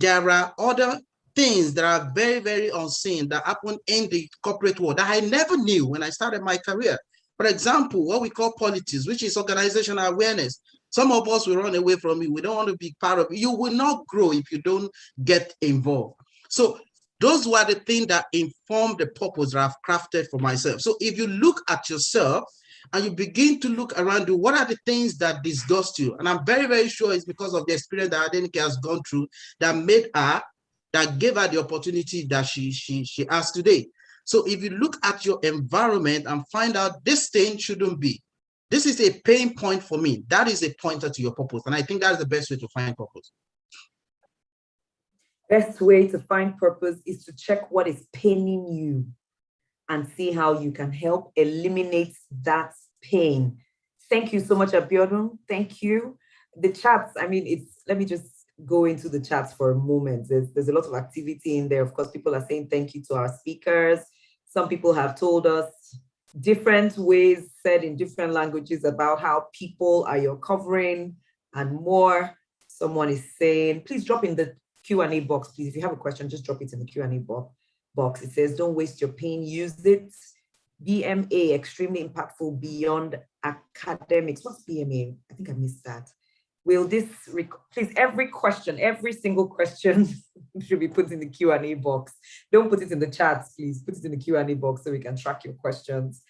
there are other things that are very, very unseen that happen in the corporate world that I never knew when I started my career? For example, what we call politics, which is organizational awareness. Some of us will run away from it. We don't want to be part of it. You will not grow if you don't get involved. So those were the things that informed the purpose that I've crafted for myself. So if you look at yourself and you begin to look around you, what are the things that disgust you? And I'm very, very sure it's because of the experience that Adenike has gone through that gave her the opportunity that she has today. So if you look at your environment and find out this thing shouldn't be, this is a pain point for me, that is a pointer to your purpose. And I think that's the best way to find purpose. Best way to find purpose is to check what is paining you and see how you can help eliminate that pain. Thank you so much, Abiodun. Thank you. The chats, I mean, let me just go into the chats for a moment. There's a lot of activity in there. Of course, people are saying thank you to our speakers. Some people have told us different ways, said in different languages, about how people are your covering and more. Someone is saying, please drop in the Q&A box, please. If you have a question, just drop it in the Q&A box. It says, don't waste your pain, use it. BMA, extremely impactful beyond academics. What's BMA? I think I missed that. Will this, please, every single question should be put in the Q&A box. Don't put it in the chats, please. Put it in the Q&A box so we can track your questions.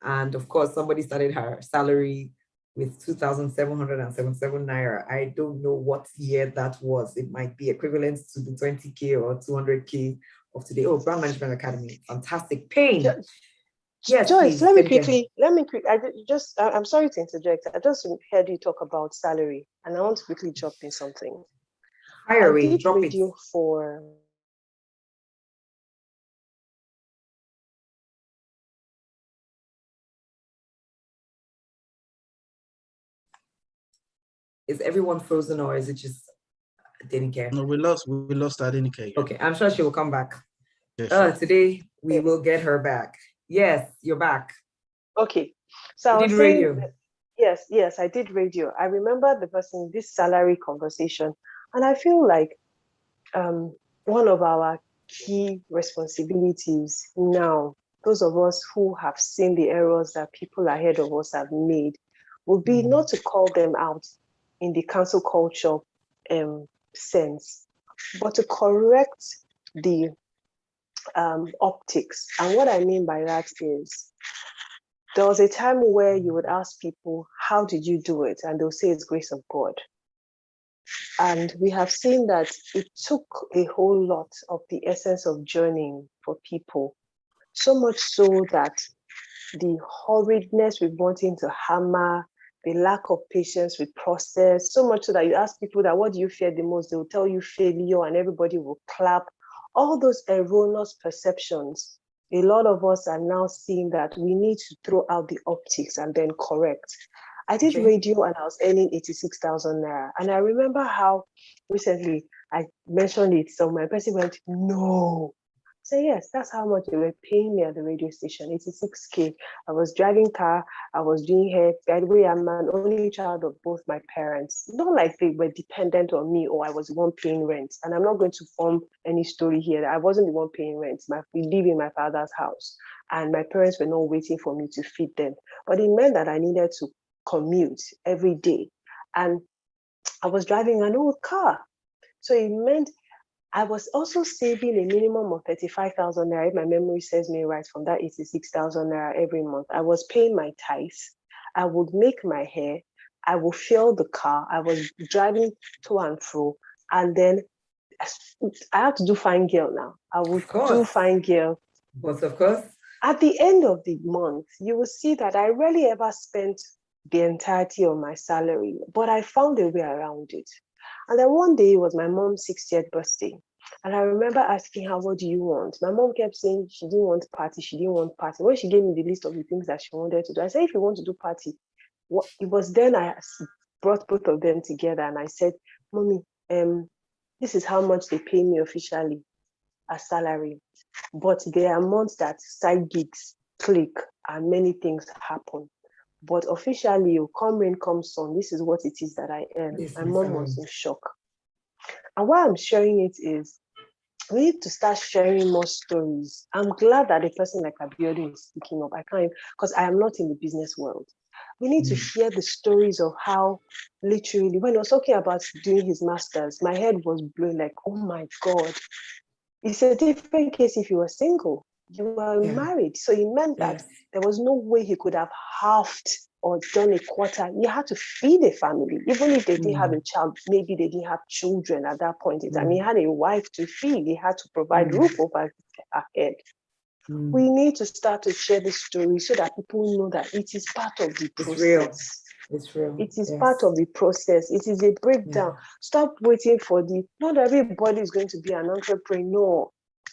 And of course, somebody started her salary with 2,777 Naira. I don't know what year that was. It might be equivalent to the 20K or 200K of today. Oh, Brand Management Academy, fantastic. Pain. Yes, Joyce, please, I'm sorry to interject. I just heard you talk about salary, and I want to quickly jump in something. Fire away, I did drop radio it. for Is everyone frozen or is it just Denike? No, we lost Adenike. Okay, I'm sure she will come back. Yeah, sure. Today we will get her back. Yes, you're back. Okay, so I was saying radio. Yes, I did radio. I remember the person, this salary conversation, and I feel like one of our key responsibilities now, those of us who have seen the errors that people ahead of us have made, would be not to call them out in the cancel culture sense, but to correct the optics. And what I mean by that is, there was a time where you would ask people, how did you do it? And they'll say it's grace of God. And we have seen that it took a whole lot of the essence of journeying for people, so much so that the hurriedness with wanting to hammer, the lack of patience with process, so much so that you ask people that, what do you fear the most? They will tell you failure and everybody will clap. All those erroneous perceptions, a lot of us are now seeing that we need to throw out the optics and then correct. I did radio and I was earning 86,000 Naira. And I remember how recently I mentioned it. So my person went, no. I said, yes, that's how much they were paying me at the radio station, 86K. I was driving car, I was doing hair. By the way, I'm an only child of both my parents. Not like they were dependent on me or I was the one paying rent. And I'm not going to form any story here. I wasn't the one paying rent. We live in my father's house. And my parents were not waiting for me to feed them. But it meant that I needed to commute every day. And I was driving an old car. So it meant I was also saving a minimum of 35,000 Naira, if my memory serves me right, from that 86,000 Naira every month. I was paying my tithes. I would make my hair. I would fill the car. I was driving to and fro. And then I have to do fine girl now. I would do fine girl. But of course. At the end of the month, you will see that I rarely ever spent the entirety of my salary, but I found a way around it. And then one day it was my mom's 60th birthday. And I remember asking her, what do you want? My mom kept saying she didn't want party, she didn't want party. When she gave me the list of the things that she wanted to do, I said, if you want to do party, it was then I brought both of them together and I said, Mommy, this is how much they pay me officially as salary. But there are months that side gigs click and many things happen. But officially, come rain, come sun, this is what it is that I earn. My mom was in shock. And why I'm sharing it is, we need to start sharing more stories. I'm glad that a person like Abiodun is speaking up. I can't, because I am not in the business world. We need to hear the stories of how literally, when he was talking about doing his master's, my head was blown like, oh my God. It's a different case if you were single. You were married. So it meant that there was no way he could have halved or done a quarter. You had to feed a family. Even if they didn't have a child, maybe they didn't have children at that point in time. He had a wife to feed. He had to provide roof over her head. We need to start to share this story so that people know that it is part of the process. It's real. It is part of the process. It is a breakdown. Stop waiting for not everybody is going to be an entrepreneur.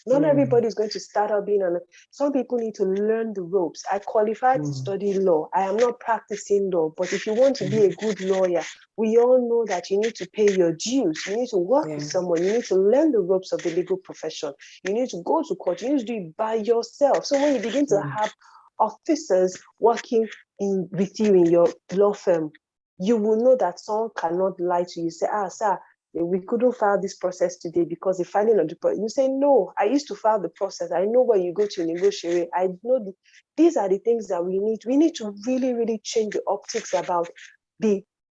Not everybody is going to start out being some people need to learn the ropes. I qualified to study law. I am not practicing law, but if you want to be a good lawyer, we all know that you need to pay your dues. You need to work with someone. You need to learn the ropes of the legal profession. You need to go to court. You need to do it by yourself. So when you begin to have officers working with you in your law firm, you will know that someone cannot lie to you. Say, sir, we couldn't file this process today because the filing of the process. You say, no, I used to file the process. I know where you go to negotiate. I know these are the things that we need. We need to really, really change the optics about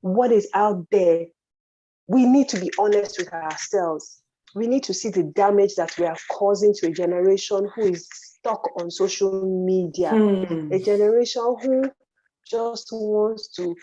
what is out there. We need to be honest with ourselves. We need to see the damage that we are causing to a generation who is stuck on social media, a generation who just wants to,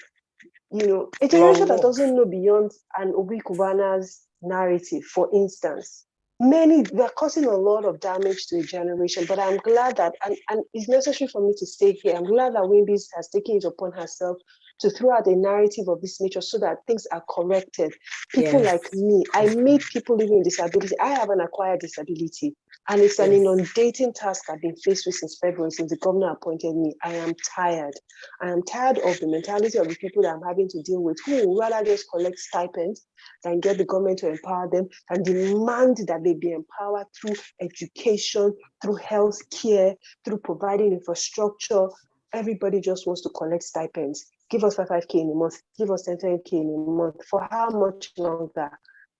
a generation that doesn't know beyond an Obi Kubana's narrative, for instance. We're causing a lot of damage to a generation, but I'm glad that, and it's necessary for me to stay here, I'm glad that WIMBIZ has taken it upon herself to throw out a narrative of this nature so that things are corrected. People like me, I meet people living with disability. I have an acquired disability, and it's an inundating task I've been faced with since February, since the governor appointed me. I am tired. I am tired of the mentality of the people that I'm having to deal with, who would rather just collect stipends than get the government to empower them and demand that they be empowered through education, through health care, through providing infrastructure. Everybody just wants to collect stipends. Give us 5K in a month, give us 10K in a month. For how much longer?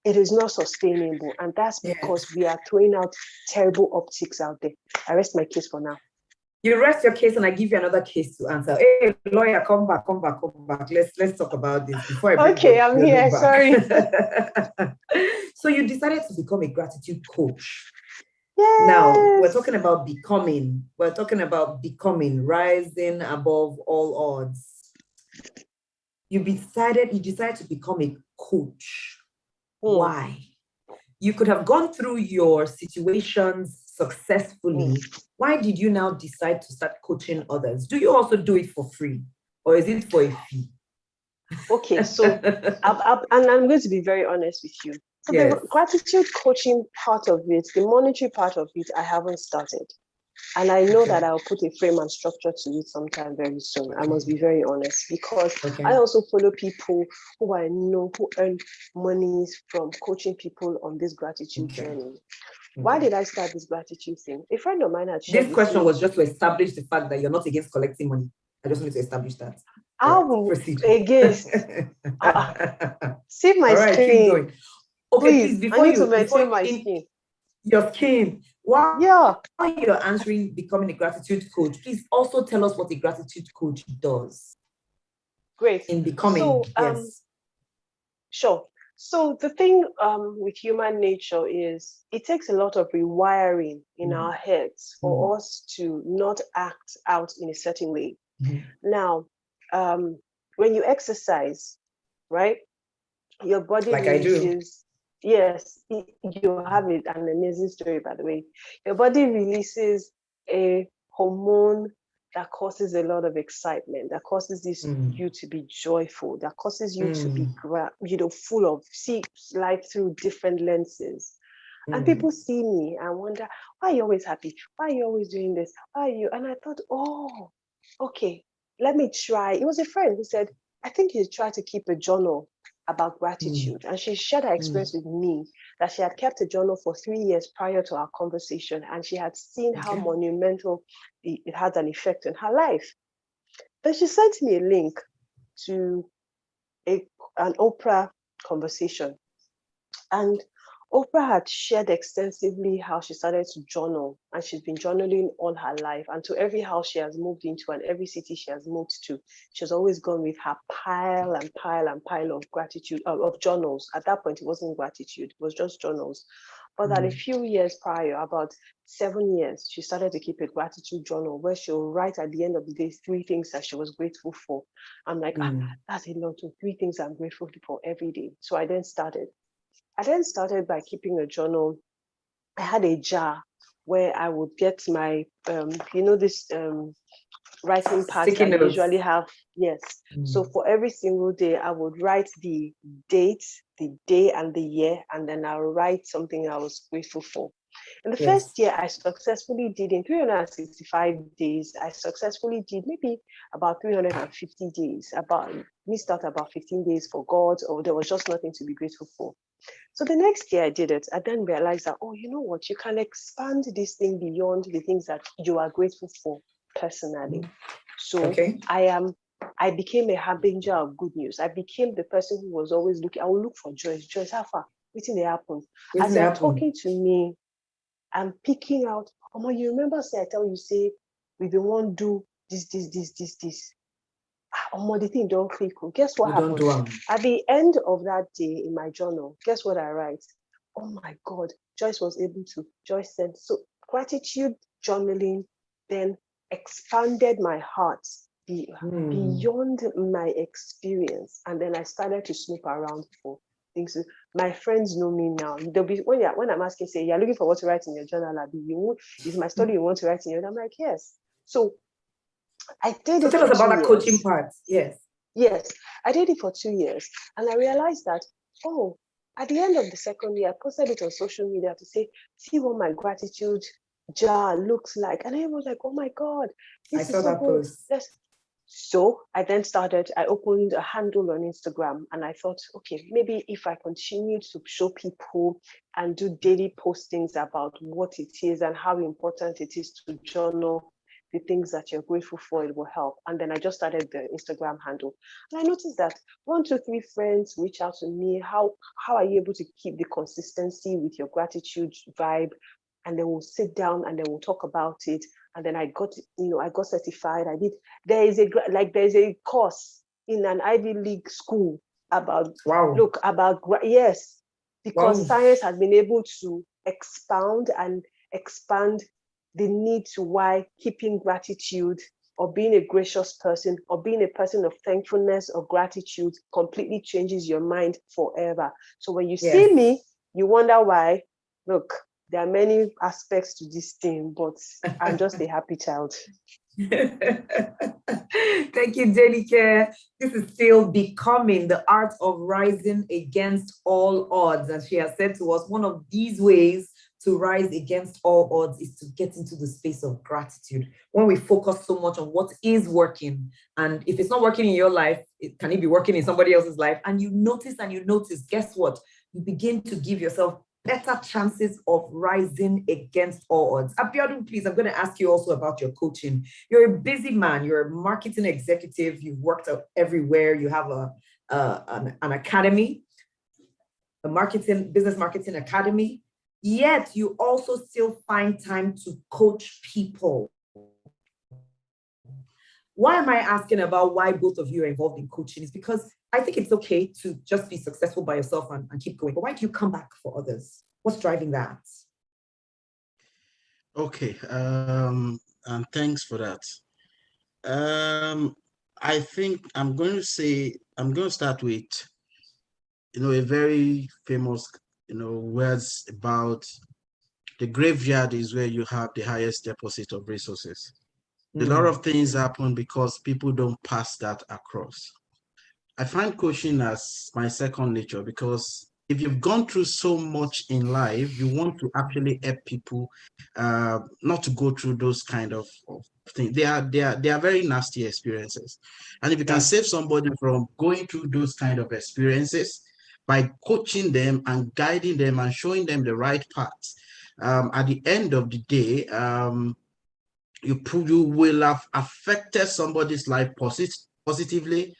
It is not sustainable. And that's because we are throwing out terrible optics out there. I rest my case for now. You rest your case and I give you another case to answer. Hey, lawyer, come back. Let's talk about this before I bring Okay, I'm here, sorry. So you decided to become a gratitude coach. Yes. Now, we're talking about becoming. We're talking about becoming, rising above all odds. You decided to become a coach. Why? You could have gone through your situations successfully. Why did you now decide to start coaching others? Do you also do it for free, or is it for a fee? Okay, so I'm going to be very honest with you. So the gratitude coaching part of it, the monetary part of it, I haven't started. And I know that I'll put a frame and structure to it sometime very soon. I must be very honest, because I also follow people who I know who earn monies from coaching people on this gratitude journey. Why did I start this gratitude thing? A friend of mine had shared this question was just to establish the fact that you're not against collecting money. I just wanted to establish that. Proceed. Against. See my screen. Keep going. Okay, please, before you maintain my skin. Your skin. While you're answering becoming a gratitude coach, please also tell us what a gratitude coach does. Great. In becoming, Sure. So the thing with human nature is it takes a lot of rewiring in our heads for us to not act out in a certain way. Now, when you exercise, right, your body releases. Yes, you have an amazing story, by the way. Your body releases a hormone that causes a lot of excitement, that causes you to be joyful, that causes you to be, full of, see life through different lenses. And people see me and wonder, why are you always happy? Why are you always doing this? Why are you? And I thought, oh, okay, let me try. It was a friend who said, I think you try to keep a journal about gratitude. And she shared her experience with me, that she had kept a journal for 3 years prior to our conversation, and she had seen how monumental it had an effect on her life. Then she sent me a link to an Oprah conversation. And Oprah had shared extensively how she started to journal, and she's been journaling all her life. And to every house she has moved into and every city she has moved to, she's always gone with her pile and pile and pile of gratitude, of journals. At that point, it wasn't gratitude, it was just journals. But that a few years prior, about 7 years, she started to keep a gratitude journal where she'll write at the end of the day 3 things that she was grateful for. I'm like, that's a lot of 3 things I'm grateful for every day. So I then started by keeping a journal. I had a jar where I would get my, this writing pad that you usually have. Yes. So for every single day, I would write the date, the day and the year, and then I'll write something I was grateful for. In the first year, I successfully did, in 365 days, I successfully did maybe about 350 days. Missed out about 15 days for God, or there was just nothing to be grateful for. So the next year I did it, I then realized that, you know what, you can expand this thing beyond the things that you are grateful for personally. So I am I became a harbinger of good news. I became the person who was always looking. I will look for Joyce. Joyce, how far? Waiting they happen. As they're talking to me, I'm picking out. Oh, you remember? Say I tell you, say we don't want to do this. The thing don't feel cool. Guess what happened? At the end of that day in my journal, guess what I write? Oh my God, Joyce was able to. Joyce said, so gratitude journaling then expanded my heart beyond my experience. And then I started to snoop around for things. My friends know me now. They'll be when I'm asking, say, you're looking for what to write in your journal, Abby, is my story you want to write in your journal? I'm like, yes. So I did it. So tell us about that coaching part. Yes. Yes, I did it for 2 years. And I realized that, at the end of the second year, I posted it on social media to say, see what my gratitude jar looks like. And I was like, oh my God, this is so good. So I then I opened a handle on Instagram and I thought, okay, maybe if I continue to show people and do daily postings about what it is and how important it is to journal the things that you're grateful for, it will help. And then I just started the Instagram handle. And I noticed that 1, 2, 3 friends reach out to me. How are you able to keep the consistency with your gratitude vibe? And then we'll sit down and then we'll talk about it. And then I got certified. There's a course in an Ivy League school about, yes, because science has been able to expound and expand the need to why keeping gratitude or being a gracious person or being a person of thankfulness or gratitude completely changes your mind forever. So when you see me, you wonder why. Look, there are many aspects to this thing, but I'm just a happy child. Thank you, Denike. This is still becoming the art of rising against all odds. And she has said to us, one of these ways to rise against all odds is to get into the space of gratitude. When we focus so much on what is working, and if it's not working in your life, can it be working in somebody else's life? And you notice, guess what? You begin to give yourself better chances of rising against all odds. Abiodun, please, I'm going to ask you also about your coaching. You're a busy man. You're a marketing executive. You've worked everywhere. You have an academy, business marketing academy. Yet you also still find time to coach people. Why am I asking about why both of you are involved in coaching? Is because I think it's okay to just be successful by yourself and keep going. But why do you come back for others? What's driving that? Okay, and thanks for that. I think I'm going to start with, a very famous, words about the graveyard is where you have the highest deposit of resources. A lot of things happen because people don't pass that across. I find coaching as my second nature because if you've gone through so much in life, you want to actually help people not to go through those kind of things. They are very nasty experiences. And if you can save somebody from going through those kind of experiences by coaching them and guiding them and showing them the right path, at the end of the day, you will have affected somebody's life positively.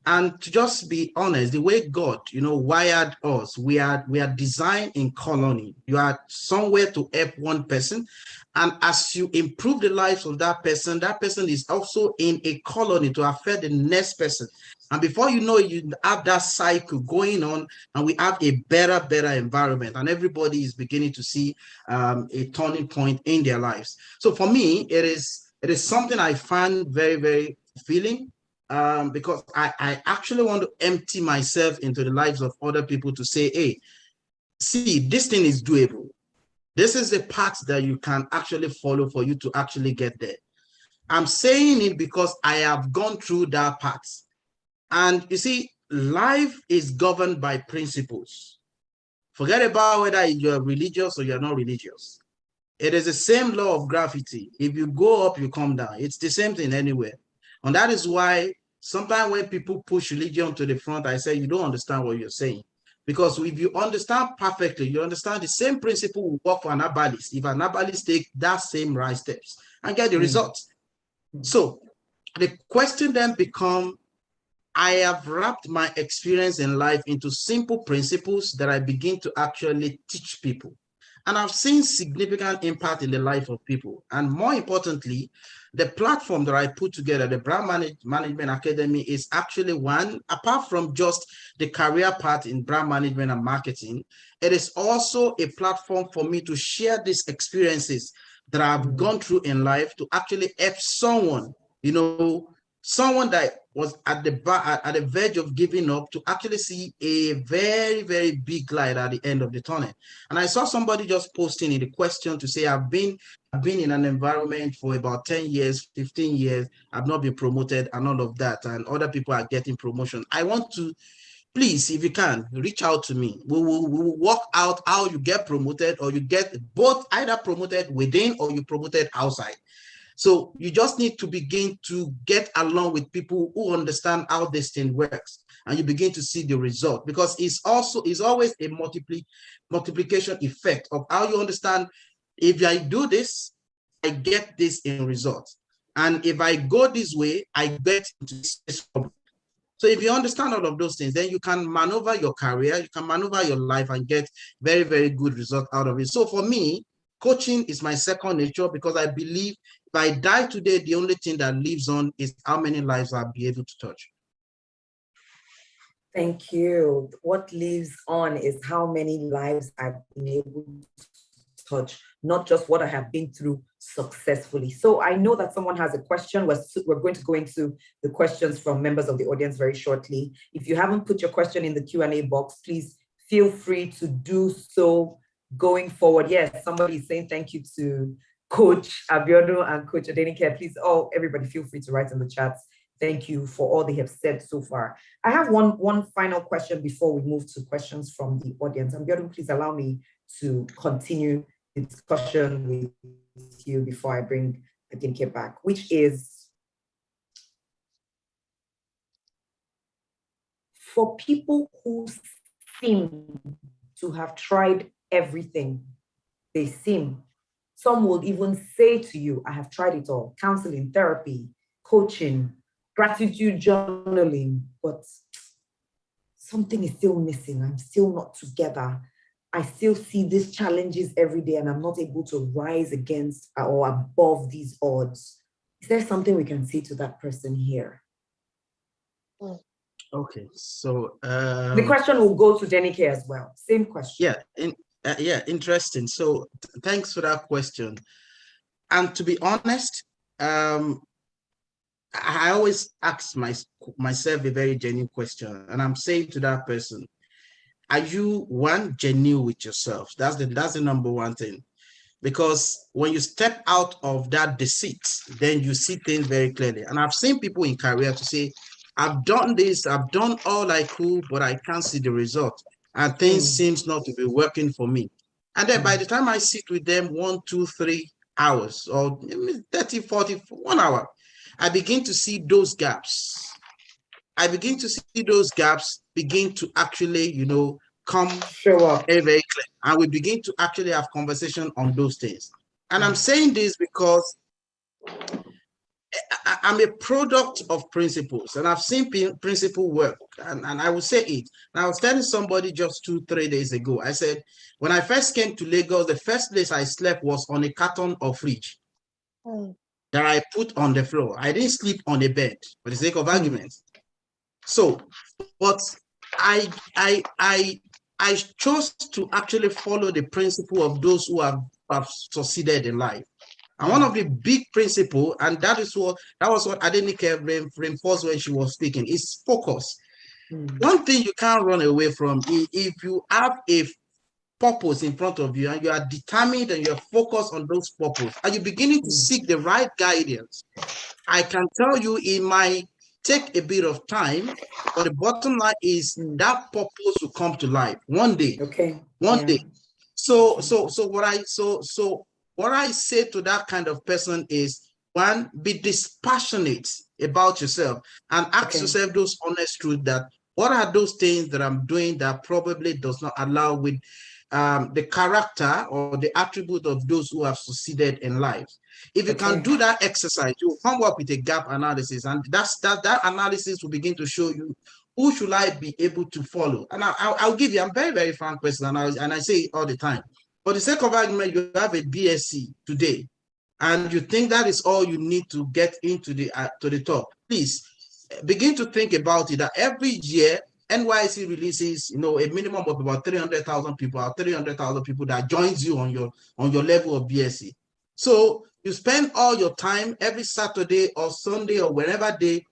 And to just be honest, the way God, wired us, we are designed in colony. You are somewhere to help one person. And as you improve the lives of that person is also in a colony to affect the next person. And before you know it, you have that cycle going on, and we have a better environment, and everybody is beginning to see a turning point in their lives. So for me, it is something I find very, very fulfilling. Because I actually want to empty myself into the lives of other people to say, hey, see, this thing is doable. This is the path that you can actually follow for you to actually get there. I'm saying it because I have gone through that path. And you see, life is governed by principles. Forget about whether you're religious or you're not religious. It is the same law of gravity. If you go up, you come down. It's the same thing anywhere. And that is why sometimes when people push religion to the front, I say, you don't understand what you're saying. Because if you understand perfectly, you understand the same principle will work for an herbalist. If an herbalist take that same right steps and get the results. So the question then becomes, I have wrapped my experience in life into simple principles that I begin to actually teach people. And I've seen significant impact in the life of people. And more importantly, the platform that I put together, the Brand Management Academy, is actually one, apart from just the career path in brand management and marketing, it is also a platform for me to share these experiences that I've gone through in life to actually help someone, you know, someone that was at the verge of giving up to actually see a very, very big light at the end of the tunnel. And I saw somebody just posting in the question to say, I've been in an environment for about 10 years, 15 years, I've not been promoted and all of that, and other people are getting promotion. I want to, please, if you can, reach out to me. We will work out how you get promoted, or you get both either promoted within or you promoted outside. So you just need to begin to get along with people who understand how this thing works, and you begin to see the result, because it's always a multiplication effect of how you understand. If I do this, I get this in results. And if I go this way, I get into this problem. So if you understand all of those things, then you can maneuver your career, you can maneuver your life and get very, very good results out of it. So for me, coaching is my second nature, because I believe if I die today, the only thing that lives on is how many lives I'll be able to touch. Thank you. What lives on is how many lives I've been able to touch, not just what I have been through successfully. So I know that someone has a question. We're going to go into the questions from members of the audience very shortly. If you haven't put your question in the Q&A box, please feel free to do so going forward. Yes, somebody is saying thank you to Coach Abiodun and Coach Adenike. Please, everybody feel free to write in the chats. Thank you for all they have said so far. I have one final question before we move to questions from the audience. Abiodun, please allow me to continue the discussion with you before I bring Adenike back, which is, for people who seem to have tried everything, some will even say to you, I have tried it all: counseling, therapy, coaching, gratitude journaling, but something is still missing. I'm still not together. I still see these challenges every day, and I'm not able to rise against or above these odds. Is there something we can say to that person here? Okay, so the question will go to Denike as well. Same question. Yeah, interesting. So thanks for that question. And to be honest, I always ask myself a very genuine question, and I'm saying to that person, are you genuine with yourself? That's the number one thing. Because when you step out of that deceit, then you see things very clearly. And I've seen people in career to say, I've done this, I've done all I could, but I can't see the result. And things seems not to be working for me. And then by the time I sit with them 1, 2, 3 hours, or 30, 40, 1 hour, I begin to see those gaps. I begin to see those gaps begin to actually, come show up very, very clear. And we begin to actually have conversation on those things. And I'm saying this because I'm a product of principles, and I've seen principle work, and I will say it. And I was telling somebody just 2-3 days ago, I said, when I first came to Lagos, the first place I slept was on a carton of fridge that I put on the floor. I didn't sleep on a bed for the sake of argument. So, but I chose to actually follow the principle of those who have succeeded in life. And one of the big principles, and that was what Adenike reinforced when she was speaking, is focus. One thing you can't run away from is if you have a purpose in front of you and you are determined and you're focused on those purposes, and you're beginning to seek the right guidance, I can tell you it might take a bit of time, but the bottom line is that purpose will come to life one day. Okay. One day. So what I say to that kind of person is, one, be dispassionate about yourself and ask yourself those honest truths, that what are those things that I'm doing that probably does not allow with the character or the attribute of those who have succeeded in life. If you can do that exercise, you come up with a gap analysis, and that analysis will begin to show you who should I be able to follow. And I'll give you, I'm very, very frank person, and I say it all the time. For the sake of argument, you have a BSc today, and you think that is all you need to get into the to the top. Please begin to think about it, that every year NYC releases, a minimum of about 300,000 people, or 300,000 people that joins you on your level of BSc. So you spend all your time every Saturday or Sunday or whenever day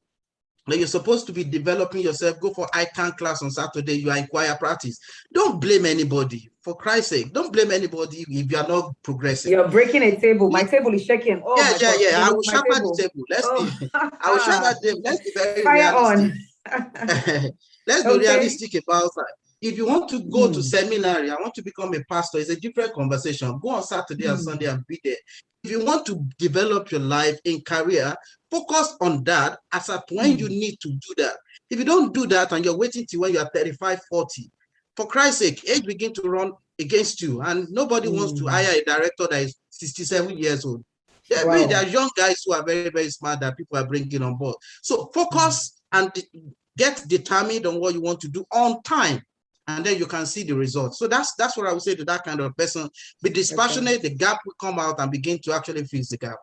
that you're supposed to be developing yourself. Go for ICANN class on Saturday, you are in choir practice. Don't blame anybody, for Christ's sake. Don't blame anybody if you are not progressing. You're breaking a table. My table is shaking. Oh, yeah, my God. I will shatter the table. I will shatter the table. Let's be very realistic. Let's be realistic about that. If you want to go to seminary, I want to become a pastor, it's a different conversation. Go on Saturday and Sunday and be there. If you want to develop your life in career, focus on that as at when you need to do that. If you don't do that and you're waiting till when you are 35, 40, for Christ's sake, age begin to run against you, and nobody wants to hire a director that is 67 years old. There are young guys who are very, very smart that people are bringing on board. So focus and get determined on what you want to do on time, and then you can see the results. So that's what I would say to that kind of person. Be dispassionate, the gap will come out, and begin to actually fill the gap.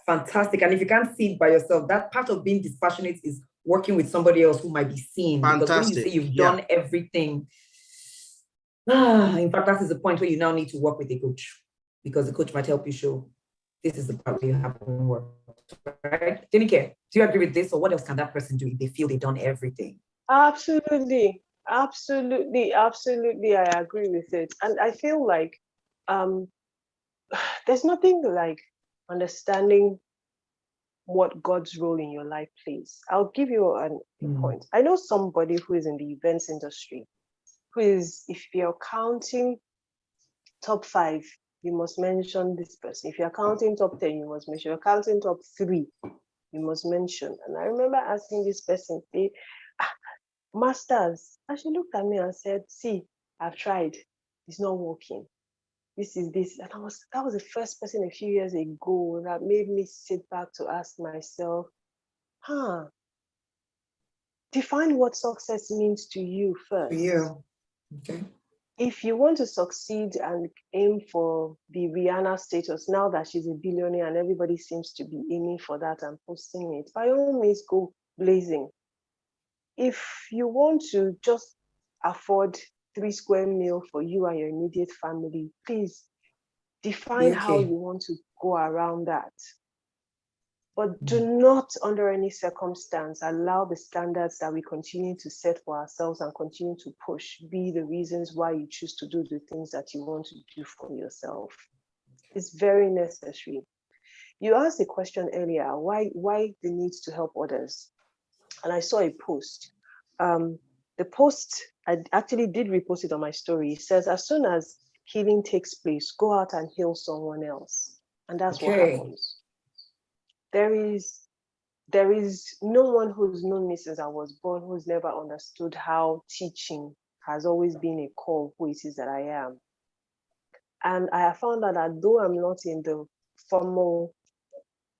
Fantastic. And if you can't see it by yourself, that part of being dispassionate is working with somebody else who might be seen. Fantastic. Because when you say you've done everything, in fact, that is the point where you now need to work with a coach, because the coach might help you show this is the part where you have to work. Right? Denike, do you agree with this, or what else can that person do if they feel they've done everything? Absolutely. Absolutely. Absolutely. I agree with it. And I feel like there's nothing like understanding what God's role in your life plays. I'll give you a point. I know somebody who is in the events industry, who is, if you're counting top 5, you must mention this person. If you're counting top 10, you must mention. If you're counting top 3, you must mention. And I remember asking this person, masters, and she looked at me and said, see, I've tried, it's not working. This is this. And that was the first person a few years ago that made me sit back to ask myself, define what success means to you first. For you. Okay. If you want to succeed and aim for the Rihanna status, now that she's a billionaire and everybody seems to be aiming for that and posting it, by all means, go blazing. If you want to just afford 3 square meal for you and your immediate family, please define how you want to go around that. But do not, under any circumstance, allow the standards that we continue to set for ourselves and continue to push be the reasons why you choose to do the things that you want to do for yourself. It's very necessary. You asked a question earlier, why the need to help others? And I saw a post. The post, I actually did repost it on my story. It says, as soon as healing takes place, go out and heal someone else. And that's what happens. There is no one who's known me since I was born who's never understood how teaching has always been a core who it is that I am. And I have found out that though I'm not in the formal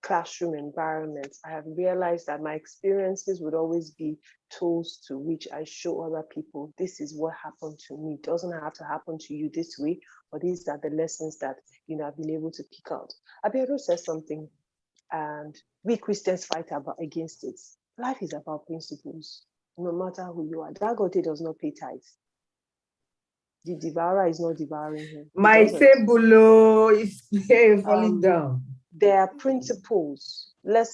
classroom environment, I have realized that my experiences would always be tools to which I show other people, this is what happened to me. It doesn't have to happen to you this way, but these are the lessons that I've been able to pick out. Abiodun says something, and we Christians fight against it. Life is about principles, no matter who you are. Dangote does not pay tithes. The devourer is not devouring him. My table is falling down. There are principles. There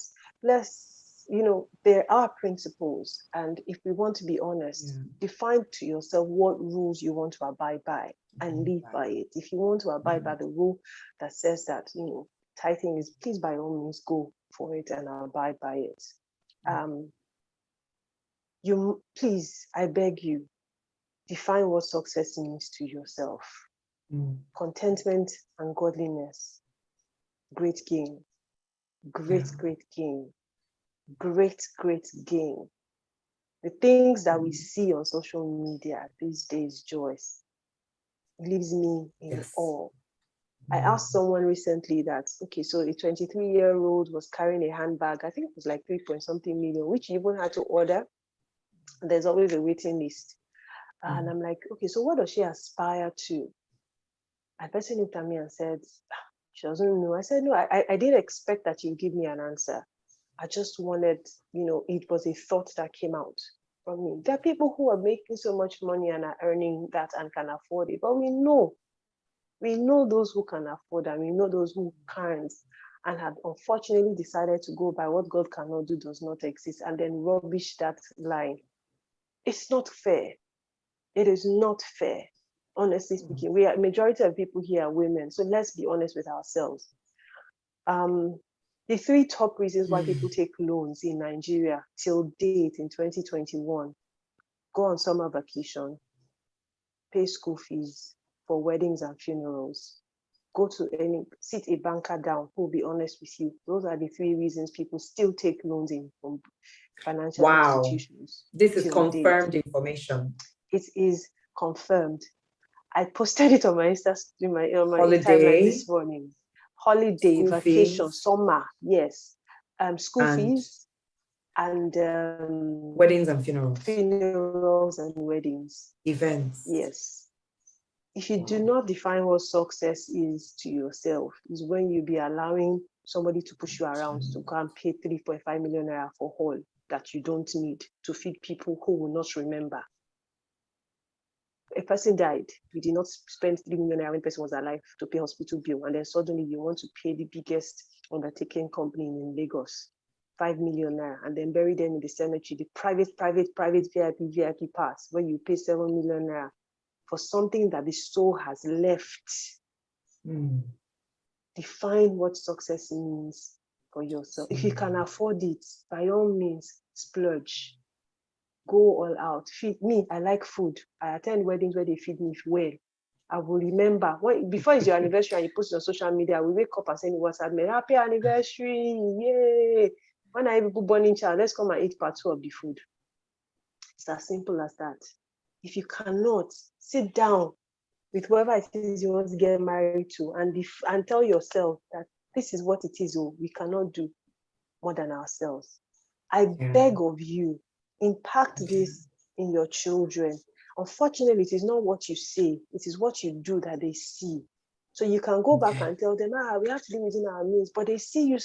are principles. And if we want to be honest, define to yourself what rules you want to abide by and live by it. If you want to abide by the rule that says that, tithing is, please by all means go for it and abide by it. Please, I beg you, define what success means to yourself. Contentment and godliness. Great gain. Great gain. Great gain. The things that we see on social media these days, Joyce, leaves me in Yes. awe. I asked someone recently that, okay, so a 23-year-old was carrying a handbag, I think it was like 3-point-something million, which you even had to order. There's always a waiting list. And I'm like, okay, so what does she aspire to? And the person looked at me and said, she doesn't know. I said, no, I didn't expect that you'd give me an answer. I just wanted, it was a thought that came out from me. There are people who are making so much money and are earning that and can afford it, but we know those who can afford and we know those who can't and have unfortunately decided to go by what God cannot do does not exist and then rubbish that line. It's not fair. It is not fair. Honestly speaking, majority of people here are women, so let's be honest with ourselves. The 3 top reasons why people take loans in Nigeria till date in 2021: go on summer vacation, pay school fees for weddings and funerals, sit a banker down who will be honest with you. Those are the 3 reasons people still take loans in from financial institutions. This is confirmed information. It is confirmed. I posted it on my Holiday, timeline this morning. Holiday, school vacation, fees, summer, yes. School fees and weddings and funerals. Funerals and weddings. Events. Yes. If you do not define what success is to yourself, is when you be allowing somebody to push you around to go and pay 3.5 million naira for hall that you don't need to feed people who will not remember. A person died, you did not spend 3 million naira when the person was alive to pay hospital bill, and then suddenly you want to pay the biggest undertaking company in Lagos 5 million naira and then bury them in the cemetery, the private VIP parts where you pay 7 million naira for something that the soul has left. Define what success means for yourself. If you can afford it, by all means, splurge. Go all out. Feed me. I like food. I attend weddings where they feed me well. I will remember before it's your anniversary and you post it on social media, we wake up and say, WhatsApp me, happy anniversary, yay. When I have a burning child, let's come and eat part 2 of the food. It's as simple as that. If you cannot, sit down with whoever it is you want to get married to and tell yourself that this is what it is. We cannot do more than ourselves. I beg of you, impact this in your children. Unfortunately, it is not what you say, it is what you do that they see. So you can go back and tell them, we have to live within our means, but they see you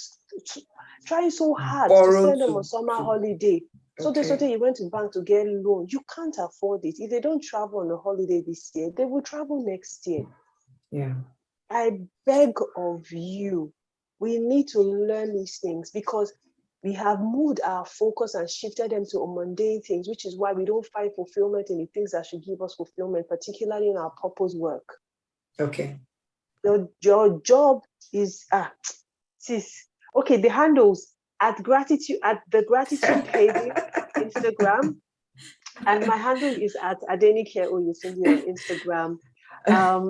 trying so hard to send them on summer holiday. So they went to bank to get a loan. You can't afford it. If they don't travel on a holiday this year, they will travel next year. Yeah. I beg of you, we need to learn these things because we have moved our focus and shifted them to mundane things, which is why we don't find fulfillment in the things that should give us fulfillment, particularly in our purpose work. Okay. Your job is the handles at the gratitude page Instagram, and my handle is at Adenike Oyesindi on Instagram.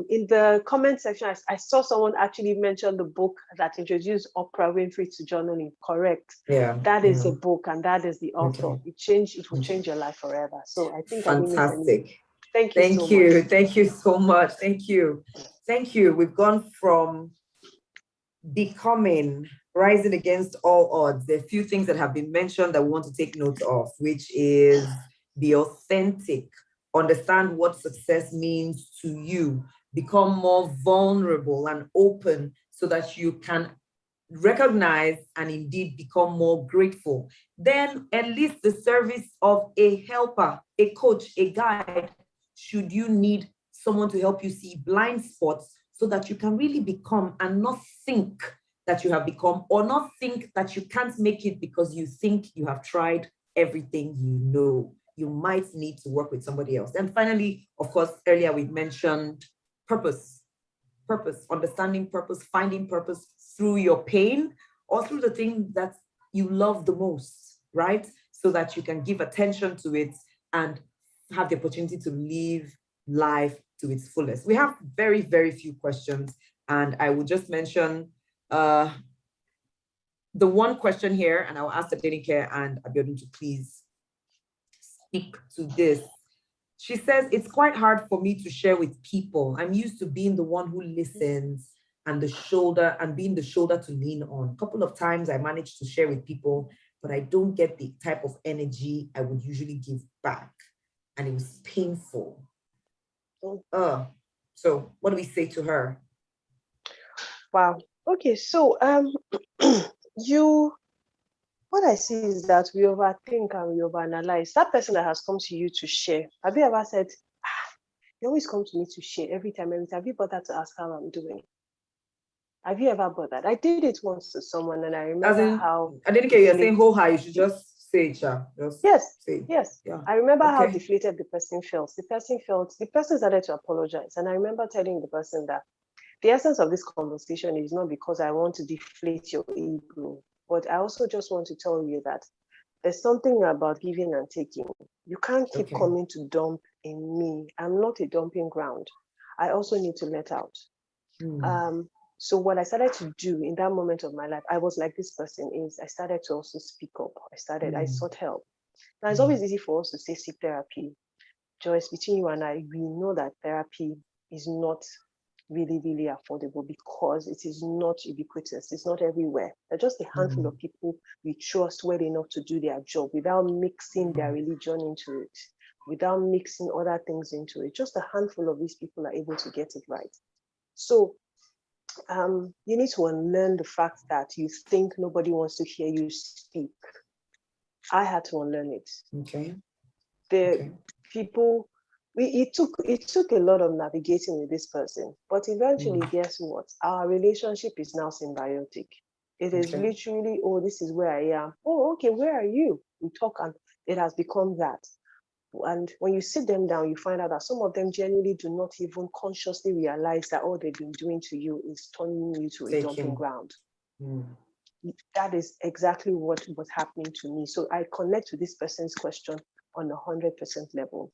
In the comment section, I saw someone actually mention the book that introduced Oprah Winfrey to journaling. Correct. Yeah. That is a book, and that is the author. Okay. It will change your life forever. So I think fantastic. Thank you so much. Thank you so much. Thank you. We've gone from becoming, rising against all odds. There are a few things that have been mentioned that we want to take note of, which is be authentic, understand what success means to you, become more vulnerable and open so that you can recognize and indeed become more grateful. Then enlist the service of a helper, a coach, a guide, should you need someone to help you see blind spots so that you can really become and not think that you have become, or not think that you can't make it because you think you have tried everything you know. You might need to work with somebody else. And finally, of course, earlier we mentioned purpose, understanding purpose, finding purpose through your pain or through the thing that you love the most, right? So that you can give attention to it and have the opportunity to live life to its fullest. We have very, very few questions, and I will just mention the one question here, and I'll ask Adenike and Abiodun to please speak to this. She says, it's quite hard for me to share with people. I'm used to being the one who listens and being the shoulder to lean on. A couple of times I managed to share with people, but I don't get the type of energy I would usually give back. And it was painful. So what do we say to her? Wow. Okay, so what I see is that we overthink and we overanalyze. That person that has come to you to share, have you ever said, you always come to me to share every time, have you bothered to ask how I'm doing? Have you ever bothered? I did it once to someone, and I remember how I didn't get you saying whole high, you should just say it, Cha. Yes. Yeah. I remember how deflated the person felt. The person started to apologize. And I remember telling the person that the essence of this conversation is not because I want to deflate your ego, but I also just want to tell you that there's something about giving and taking. You can't keep coming to dump in me. I'm not a dumping ground. I also need to let out. So what I started to do in that moment of my life, I was like this person, is I started to also speak up. I sought help. Now, it's always easy for us to say seek therapy. Joyce, between you and I, we know that therapy is not really, really affordable because it is not ubiquitous. It's not everywhere. There are just a handful of people we trust well enough to do their job without mixing their religion into it, without mixing other things into it. Just a handful of these people are able to get it right. So you need to unlearn the fact that you think nobody wants to hear you speak. I had to unlearn it. People, it took a lot of navigating with this person, but eventually, guess what? Our relationship is now symbiotic. It is literally, oh, this is where I am. Oh, okay, where are you? We talk, and it has become that. And when you sit them down, you find out that some of them genuinely do not even consciously realize that all they've been doing to you is turning you to a dumping ground. That is exactly what was happening to me. So I connect to this person's question on 100% level.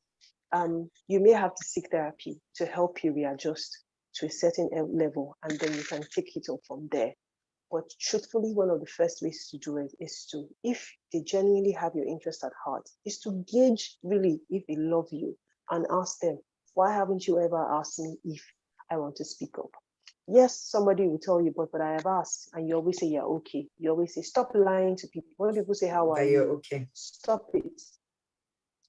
You may have to seek therapy to help you readjust to a certain level, and then you can take it up from there. But truthfully, one of the first ways to do it is to, if they genuinely have your interest at heart, is to gauge really if they love you and ask them, why haven't you ever asked me if I want to speak up? Yes, somebody will tell you, but I have asked, and you always say you're okay. You always say, stop lying to people. When people say, how are you? Okay. Stop it.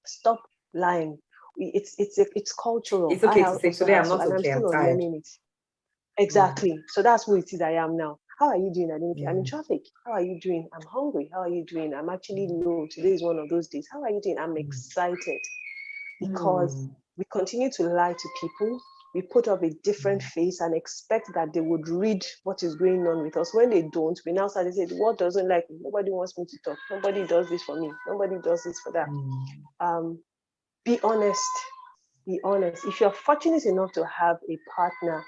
Stop lying. It's cultural. It's okay to say today I'm not okay, I'm tired. It. Exactly. So that's who it is I am now. How are you doing? I'm in traffic. How are you doing? I'm hungry. How are you doing? I'm actually low. Today is one of those days. How are you doing? I'm excited. Because we continue to lie to people. We put up a different face and expect that they would read what is going on with us. When they don't, we now start to say, what doesn't like me? Nobody wants me to talk. Nobody does this for me. Nobody does this for that. Be honest. Be honest. If you're fortunate enough to have a partner,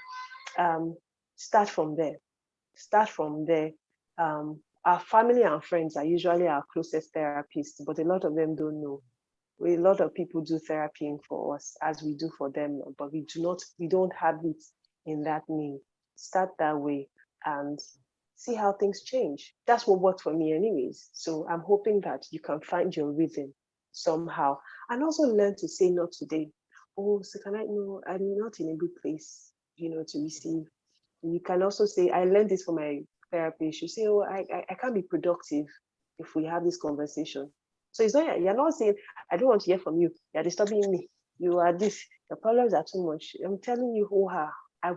start from there. Our family and friends are usually our closest therapists, but a lot of them don't know. A lot of people do therapy for us as we do for them, but we don't have it in that name. Start that way and see how things change. That's what worked for me anyways. So I'm hoping that you can find your rhythm somehow and also learn to say no today. Oh, so can I know I'm not in a good place, to receive. You can also say, I learned this from my therapist. You say, oh, I can't be productive if we have this conversation. So it's not, you're not saying, I don't want to hear from you. You're disturbing me. You are this. Your problems are too much. I'm telling you, I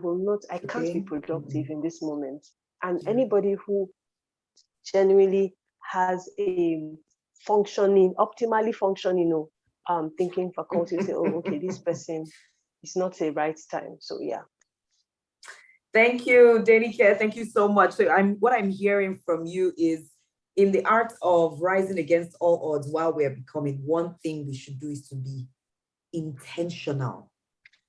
can't be productive in this moment. And anybody who genuinely has a optimally functioning, thinking faculty, say, oh, okay, this person is not a right time. So yeah. Thank you, Denike. Thank you so much. So what I'm hearing from you is, in the art of rising against all odds while we're becoming, one thing we should do is to be intentional.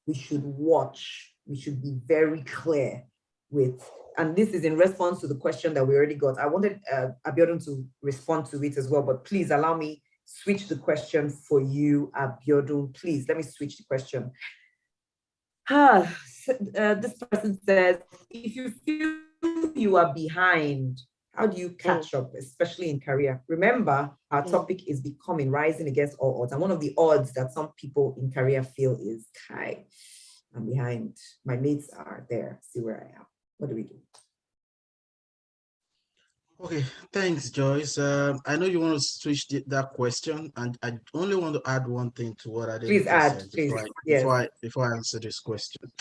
We should watch. We should be very clear with, and this is in response to the question that we already got. I wanted Abiodun to respond to it as well, but please allow me switch the question for you, Abiodun. Please, let me switch the question. This person says, if you feel you are behind, How do you catch up, especially in career? Remember, our topic is becoming, rising against all odds. And one of the odds that some people in career feel is, Kai, I'm behind. My mates are there. See where I am. What do we do? Okay, thanks, Joyce. I know you want to switch that question, and I only want to add one thing to what I Please add, said please. Yes. before I answer this question.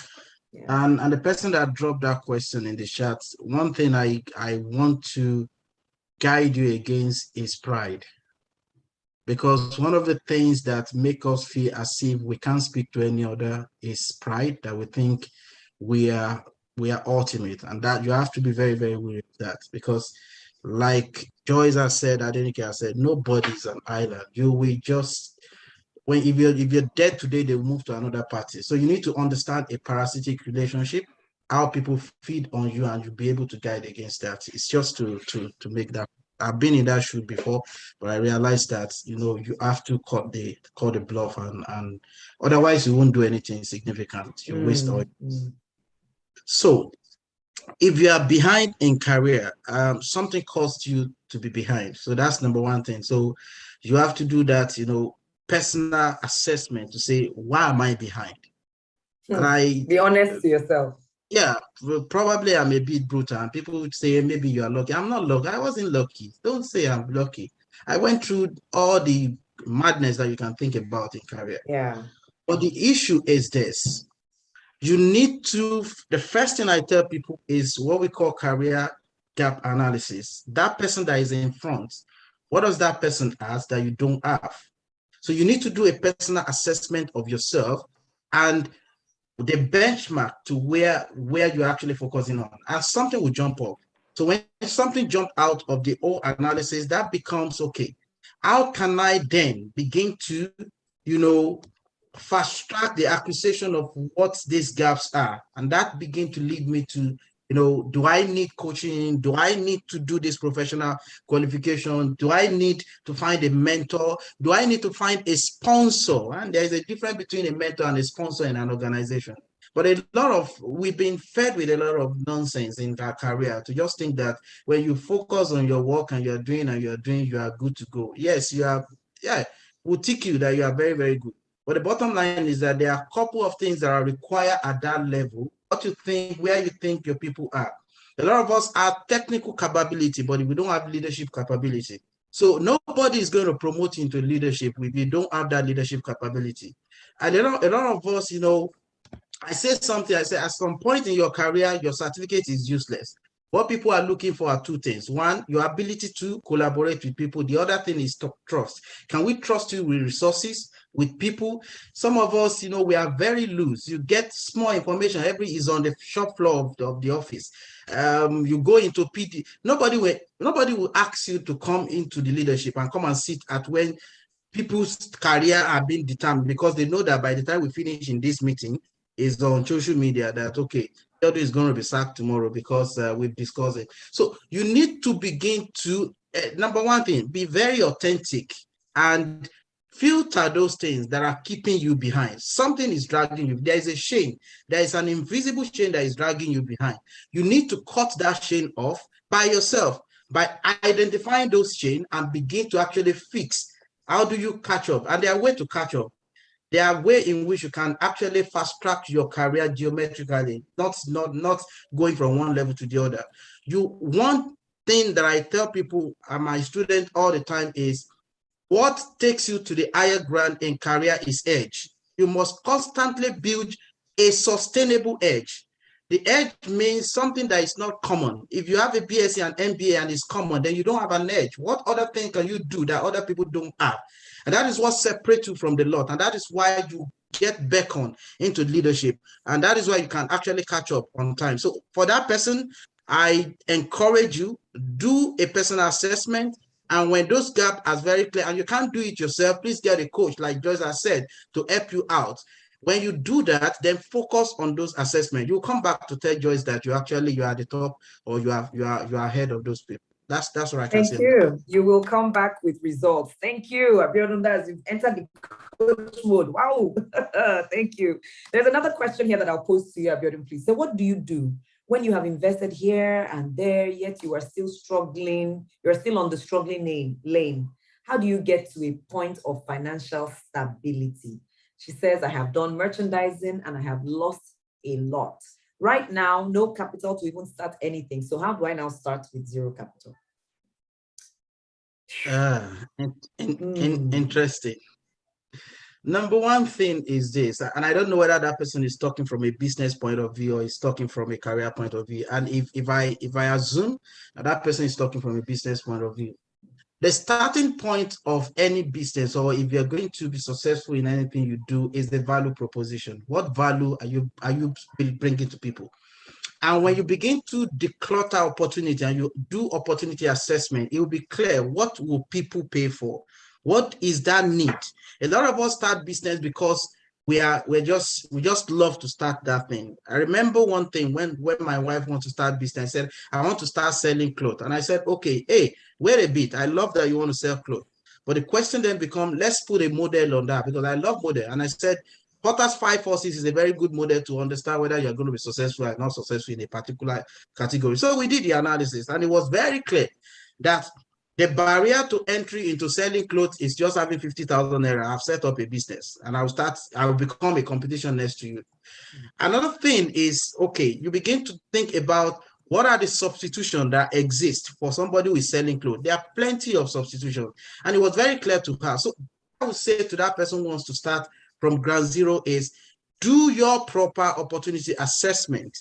Yeah. And the person that dropped that question in the chat, one thing I want to guide you against is pride. Because one of the things that make us feel as if we can't speak to any other is pride, that we think we are ultimate, and that you have to be very, very aware of that. Because like Joyce has said, Adenike has said, nobody's an island. You will just, if you're dead today, they will move to another party. So you need to understand a parasitic relationship, how people feed on you, and you'll be able to guide against that. It's just to make that. I've been in that shoe before, but I realized that you have to call the bluff, and otherwise you won't do anything significant. You waste all. So if you are behind in career, something caused you to be behind. So that's number one thing. So you have to do that, personal assessment to say, why am I behind? And be honest to yourself. Yeah, probably I'm a bit brutal, and people would say maybe you are lucky. I'm not lucky. I wasn't lucky. Don't say I'm lucky. I went through all the madness that you can think about in career. Yeah. But the issue is this. You need to, the first thing I tell people is what we call career gap analysis. That person that is in front, what does that person have that you don't have? So you need to do a personal assessment of yourself and the benchmark to where you're actually focusing on, and something will jump up. So when something jumped out of the old analysis, that becomes, okay, how can I then begin to, fast track the acquisition of what these gaps are? And that begin to lead me to, do I need coaching? Do I need to do this professional qualification? Do I need to find a mentor? Do I need to find a sponsor? And there's a difference between a mentor and a sponsor in an organization. But we've been fed with a lot of nonsense in our career to just think that when you focus on your work and you are good to go. Yes, we'll tick you that you are very, very good. But the bottom line is that there are a couple of things that are required at that level, where you think your people are. A lot of us have technical capability, but we don't have leadership capability. So nobody is going to promote you into leadership if you don't have that leadership capability. And a lot of us, I say at some point in your career, your certificate is useless. What people are looking for are two things. One, your ability to collaborate with people. The other thing is trust. Can we trust you with resources, with people? Some of us, we are very loose. You get small information. Is on the shop floor of the office. You go into PD. Nobody will ask you to come into the leadership and come and sit at when people's career are being determined, because they know that by the time we finish in this meeting, is on social media that, okay, Theodore is going to be sacked tomorrow because we've discussed it. So you need to begin to, number one thing, be very authentic and filter those things that are keeping you behind. Something is dragging you. There is a chain. There is an invisible chain that is dragging you behind. You need to cut that chain off by yourself, by identifying those chains and begin to actually fix. How do you catch up? And there are ways to catch up. There are ways in which you can actually fast track your career geometrically, not going from one level to the other. One thing that I tell people and my students all the time is, what takes you to the higher ground in career is edge. You must constantly build a sustainable edge. The edge means something that is not common. If you have a BSc and MBA and it's common, then you don't have an edge. What other thing can you do that other people don't have? And that is what separates you from the lot. And that is why you get beckoned into leadership. And that is why you can actually catch up on time. So for that person, I encourage you, do a personal assessment. And when those gaps are very clear and you can't do it yourself, please get a coach, like Joyce has said, to help you out. When you do that, then focus on those assessments. You'll come back to tell Joyce that you are at the top, or you are ahead of those people. That's what I can say. Thank you. You will come back with results. Thank you, Abiodun. As you've entered the coach mode. Wow. Thank you. There's another question here that I'll pose to you, Abiodun, please. So what do you do when you have invested here and there, yet you are still struggling, you're still on the struggling lane, how do you get to a point of financial stability? She says, I have done merchandising and I have lost a lot. Right now, no capital to even start anything. So how do I now start with zero capital? Interesting. Number one thing is this, and I don't know whether that person is talking from a business point of view or is talking from a career point of view. And if I assume that person is talking from a business point of view, the starting point of any business, or if you're going to be successful in anything you do, is the value proposition. What value are you bringing to people? And when you begin to declutter opportunity and you do opportunity assessment, it will be clear what will people pay for? What is that need? A lot of us start business because we just love to start that thing. I remember one thing when my wife wanted to start business, I said, I want to start selling clothes. And I said, okay, hey, wait a bit. I love that you want to sell clothes. But the question then becomes, let's put a model on that, because I love model. And I said, Potter's 5 forces is a very good model to understand whether you're going to be successful or not successful in a particular category. So we did the analysis, and it was very clear that the barrier to entry into selling clothes is just having 50,000 naira. I've set up a business and I will become a competition next to you. Another thing is, okay, you begin to think about what are the substitutions that exist for somebody who is selling clothes. There are plenty of substitutions, and it was very clear to her. So I would say to that person who wants to start from ground zero is, do your proper opportunity assessment.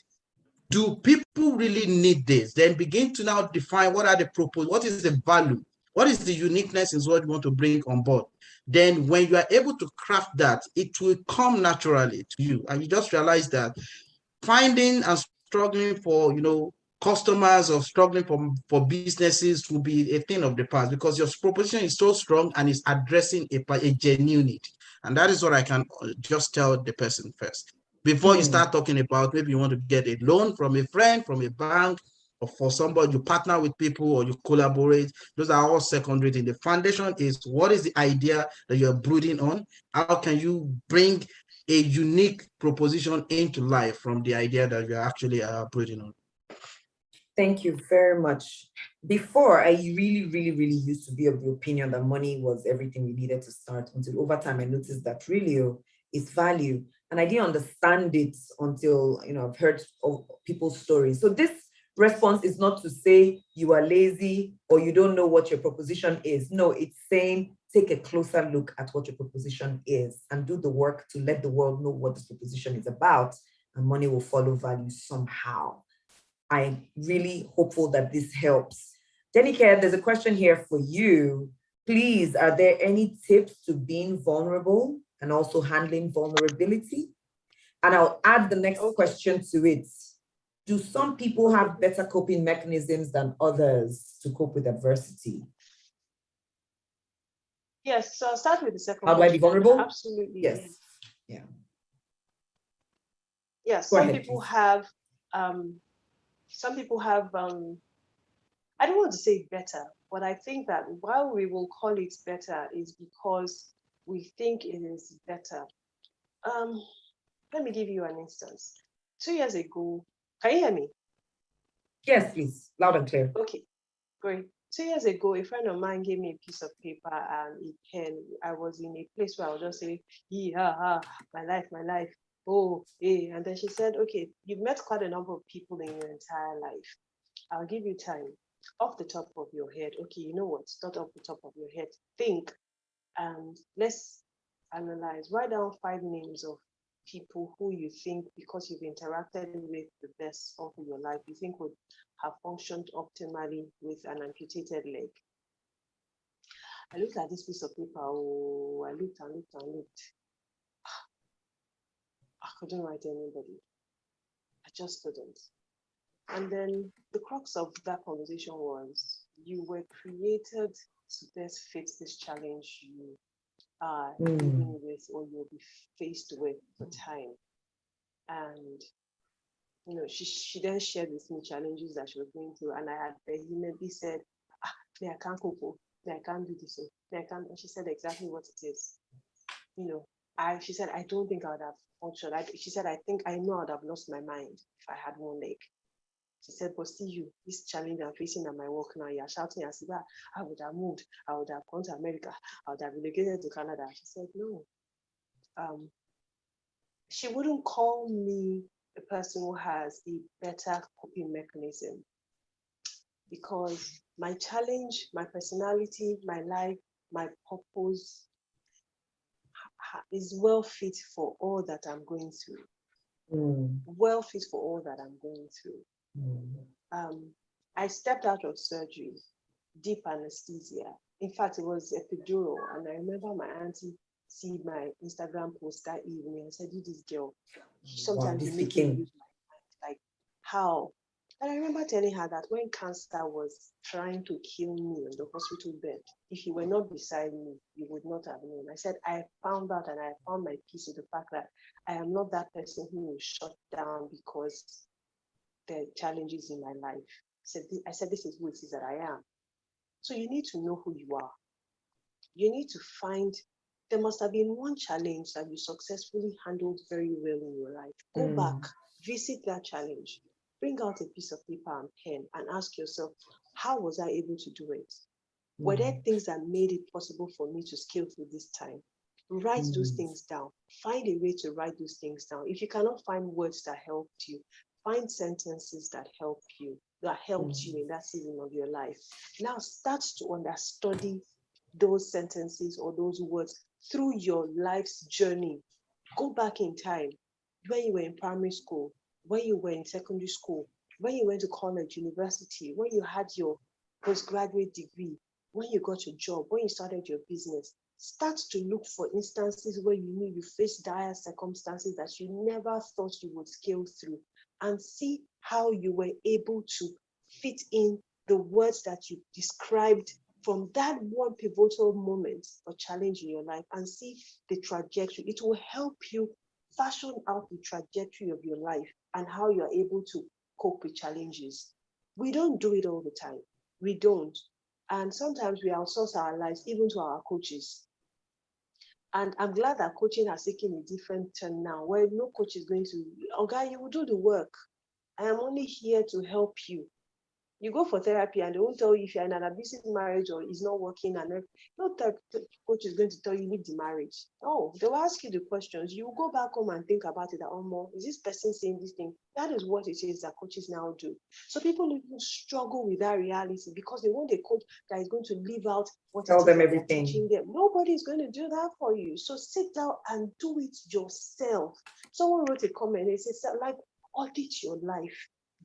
Do people really need this? Then begin to now define what are the proposed, what is the value, what is the uniqueness in what you want to bring on board. Then when you are able to craft that, it will come naturally to you. And you just realize that finding and struggling for, customers or struggling for businesses will be a thing of the past, because your proposition is so strong and is addressing a genuine need. And that is what I can just tell the person first. Before you start talking about maybe you want to get a loan from a friend, from a bank, or for somebody, you partner with people or you collaborate. Those are all secondary things. The foundation is, what is the idea that you're brooding on? How can you bring a unique proposition into life from the idea that you're actually brooding on? Thank you very much. Before, I really, really, really used to be of the opinion that money was everything we needed to start, until over time I noticed that really it's value. And I didn't understand it until, I've heard of people's stories. So this response is not to say you are lazy or you don't know what your proposition is. No, it's saying take a closer look at what your proposition is and do the work to let the world know what this proposition is about, and money will follow value somehow. I'm really hopeful that this helps. Denike, there's a question here for you. Please, are there any tips to being vulnerable and also handling vulnerability? And I'll add the next question to it. Do some people have better coping mechanisms than others to cope with adversity? Yes, so I'll start with the second one. How do I be vulnerable? Absolutely. Yes. Yeah. Yes, some people have, I don't want to say better, but I think that why we will call it better is because we think it is better. Let me give you an instance. 2 years ago, can you hear me? Yes, please, loud and clear. Okay, great. 2 years ago, a friend of mine gave me a piece of paper and a pen. I was in a place where I would just say, my life. Oh, hey. And then she said, okay, you've met quite a number of people in your entire life. I'll give you time. Off the top of your head, okay, you know what? Not off the top of your head. Think, and let's analyze. Write down 5 names of people who you think, because you've interacted with the best of your life, you think would have functioned optimally with an amputated leg. I looked at this piece of paper. I looked. I couldn't write anybody. I just couldn't. And then the crux of that conversation was, you were created to best fit this challenge you are living with or you'll be faced with for time. And she then shared with me challenges that she was going through, and I had vehemently said, I can't cope, I can't do this, I can't. And she said exactly what it is. She said, I don't think I would have functioned. She said, I think I know I would have lost my mind if I had one leg. She said, but see you, this challenge I'm facing at my work now, you're shouting as if I would have moved, I would have gone to America, I would have relocated to Canada. She said, no. She wouldn't call me a person who has a better coping mechanism, because my challenge, my personality, my life, my purpose is well fit for all that I'm going through. Well fit for all that I'm going through. I stepped out of surgery, deep anesthesia. In fact, it was epidural. And I remember my auntie see my Instagram post that evening and said, you, this girl, sometimes you make me lose my mind. Like, how? And I remember telling her that when cancer was trying to kill me on the hospital bed, if you were not beside me, you would not have known. I said, I found out and I found my peace with the fact that I am not that person who will shut down because there are challenges in my life. I said, this is who it is that I am. So you need to know who you are. You need to find, there must have been one challenge that you successfully handled very well in your life. Go back, visit that challenge, bring out a piece of paper and pen and ask yourself, how was I able to do it? Were there things that made it possible for me to scale through this time? Write those things down. Find a way to write those things down. If you cannot find words that helped you, find sentences that helped you in that season of your life. Now start to understudy those sentences or those words through your life's journey. Go back in time, when you were in primary school, when you were in secondary school, when you went to college, university, when you had your postgraduate degree, when you got your job, when you started your business. Start to look for instances where you knew you faced dire circumstances that you never thought you would scale through, and see how you were able to fit in the words that you described from that one pivotal moment or challenge in your life, and see the trajectory. It will help you fashion out the trajectory of your life and how you're able to cope with challenges. We don't do it all the time. We don't. And sometimes we outsource our lives even to our coaches. And I'm glad that coaching has taken a different turn now, where no coach is going to, okay, you will do the work. I am only here to help you. You go for therapy and they won't tell you if you're in an abusive marriage or it's not working, and no coach is going to tell you leave the marriage. No, they will ask you the questions. You go back home and think about it. That, oh, more, is this person saying this thing? That is what it is that coaches now do. So people even struggle with that reality because they want a coach that is going to live out what tell it is them that they're everything. teaching them. Nobody is going to do that for you. So sit down and do it yourself. Someone wrote a comment. They said, like, audit your life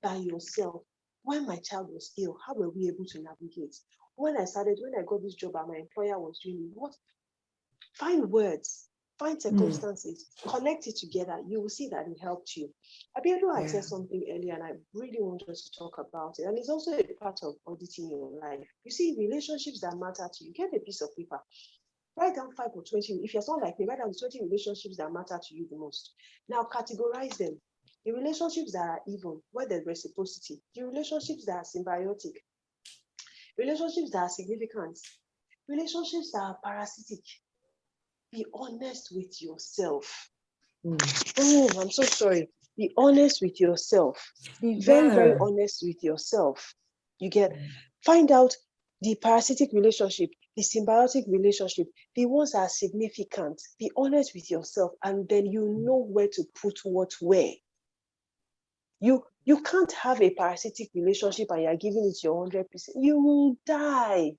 by yourself. When my child was ill, how were we able to navigate? When I got this job and my employer was doing what? Find words, find circumstances, connect it together. You will see that it helped you. Abiodun had said something earlier, and I really want us to talk about it. And it's also a part of auditing your life. You see, relationships that matter to you, get a piece of paper. Write down 5 or 20. If you're not like me, write down 20 relationships that matter to you the most. Now categorize them. The relationships that are even, where there's reciprocity, the relationships that are symbiotic, relationships that are significant, relationships that are parasitic. Be honest with yourself. Oh, I'm so sorry. Be honest with yourself. Be very, very honest with yourself. You get, find out the parasitic relationship, the symbiotic relationship, the ones that are significant. Be honest with yourself, and then you know where to put what where. You can't have a parasitic relationship and you're giving it your 100%. You will die.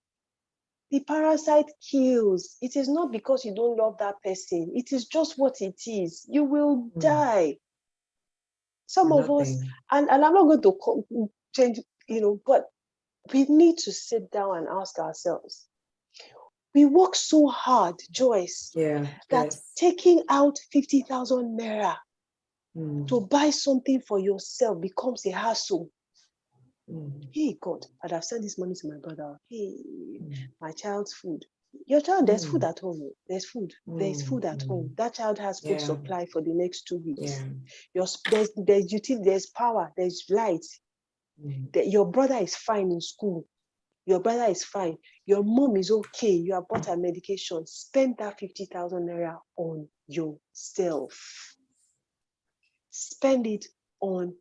The parasite kills. It is not because you don't love that person. It is just what it is. You will die. Some of us, and I'm not going to change, but we need to sit down and ask ourselves. We work so hard, Joyce, that taking out 50,000 naira to buy something for yourself becomes a hassle. Hey, God, I'd have sent this money to my brother. Hey, my child's food. Your child, there's food at home. There's food. There's food at home. That child has food supply for the next 2 weeks. There's utility, there's power, there's light. Your brother is fine in school. Your brother is fine. Your mom is okay. You have bought her medication. Spend that 50,000 naira on yourself. Spend it on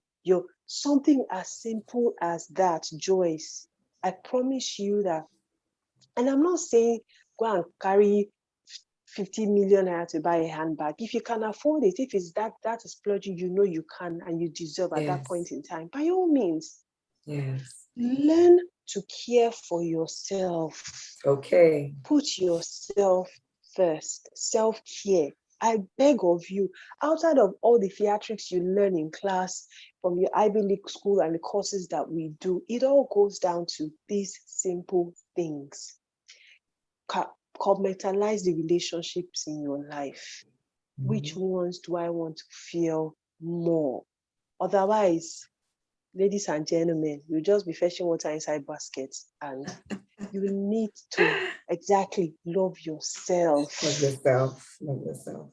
Something as simple as that, Joyce. I promise you that. And I'm not saying go and carry 50 million naira to buy a handbag. If you can afford it, if it's that is splurging, you know you can and you deserve at that point in time, by all means. Yes. Learn to care for yourself. Okay. Put yourself first. Self-care. I beg of you, outside of all the theatrics you learn in class from your Ivy League school and the courses that we do, it all goes down to these simple things. Commercialize the relationships in your life. Which ones do I want to feel more? Otherwise, ladies and gentlemen, you'll just be fetching water inside baskets, and you need to exactly love yourself. Love yourself. Love yourself.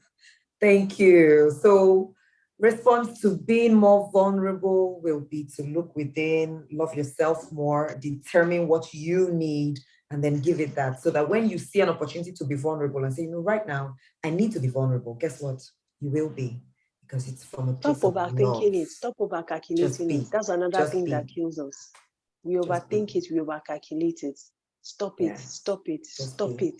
Thank you. So, response to being more vulnerable will be to look within, love yourself more, determine what you need, and then give it that. So that when you see an opportunity to be vulnerable and say, you know, right now, I need to be vulnerable, guess what? You will be, because it's from a place Stop of love. overthinking it. Stop overcalculating it. That's another thing that kills us. We overthink it, we overcalculate it. Stop it, stop it, stop it.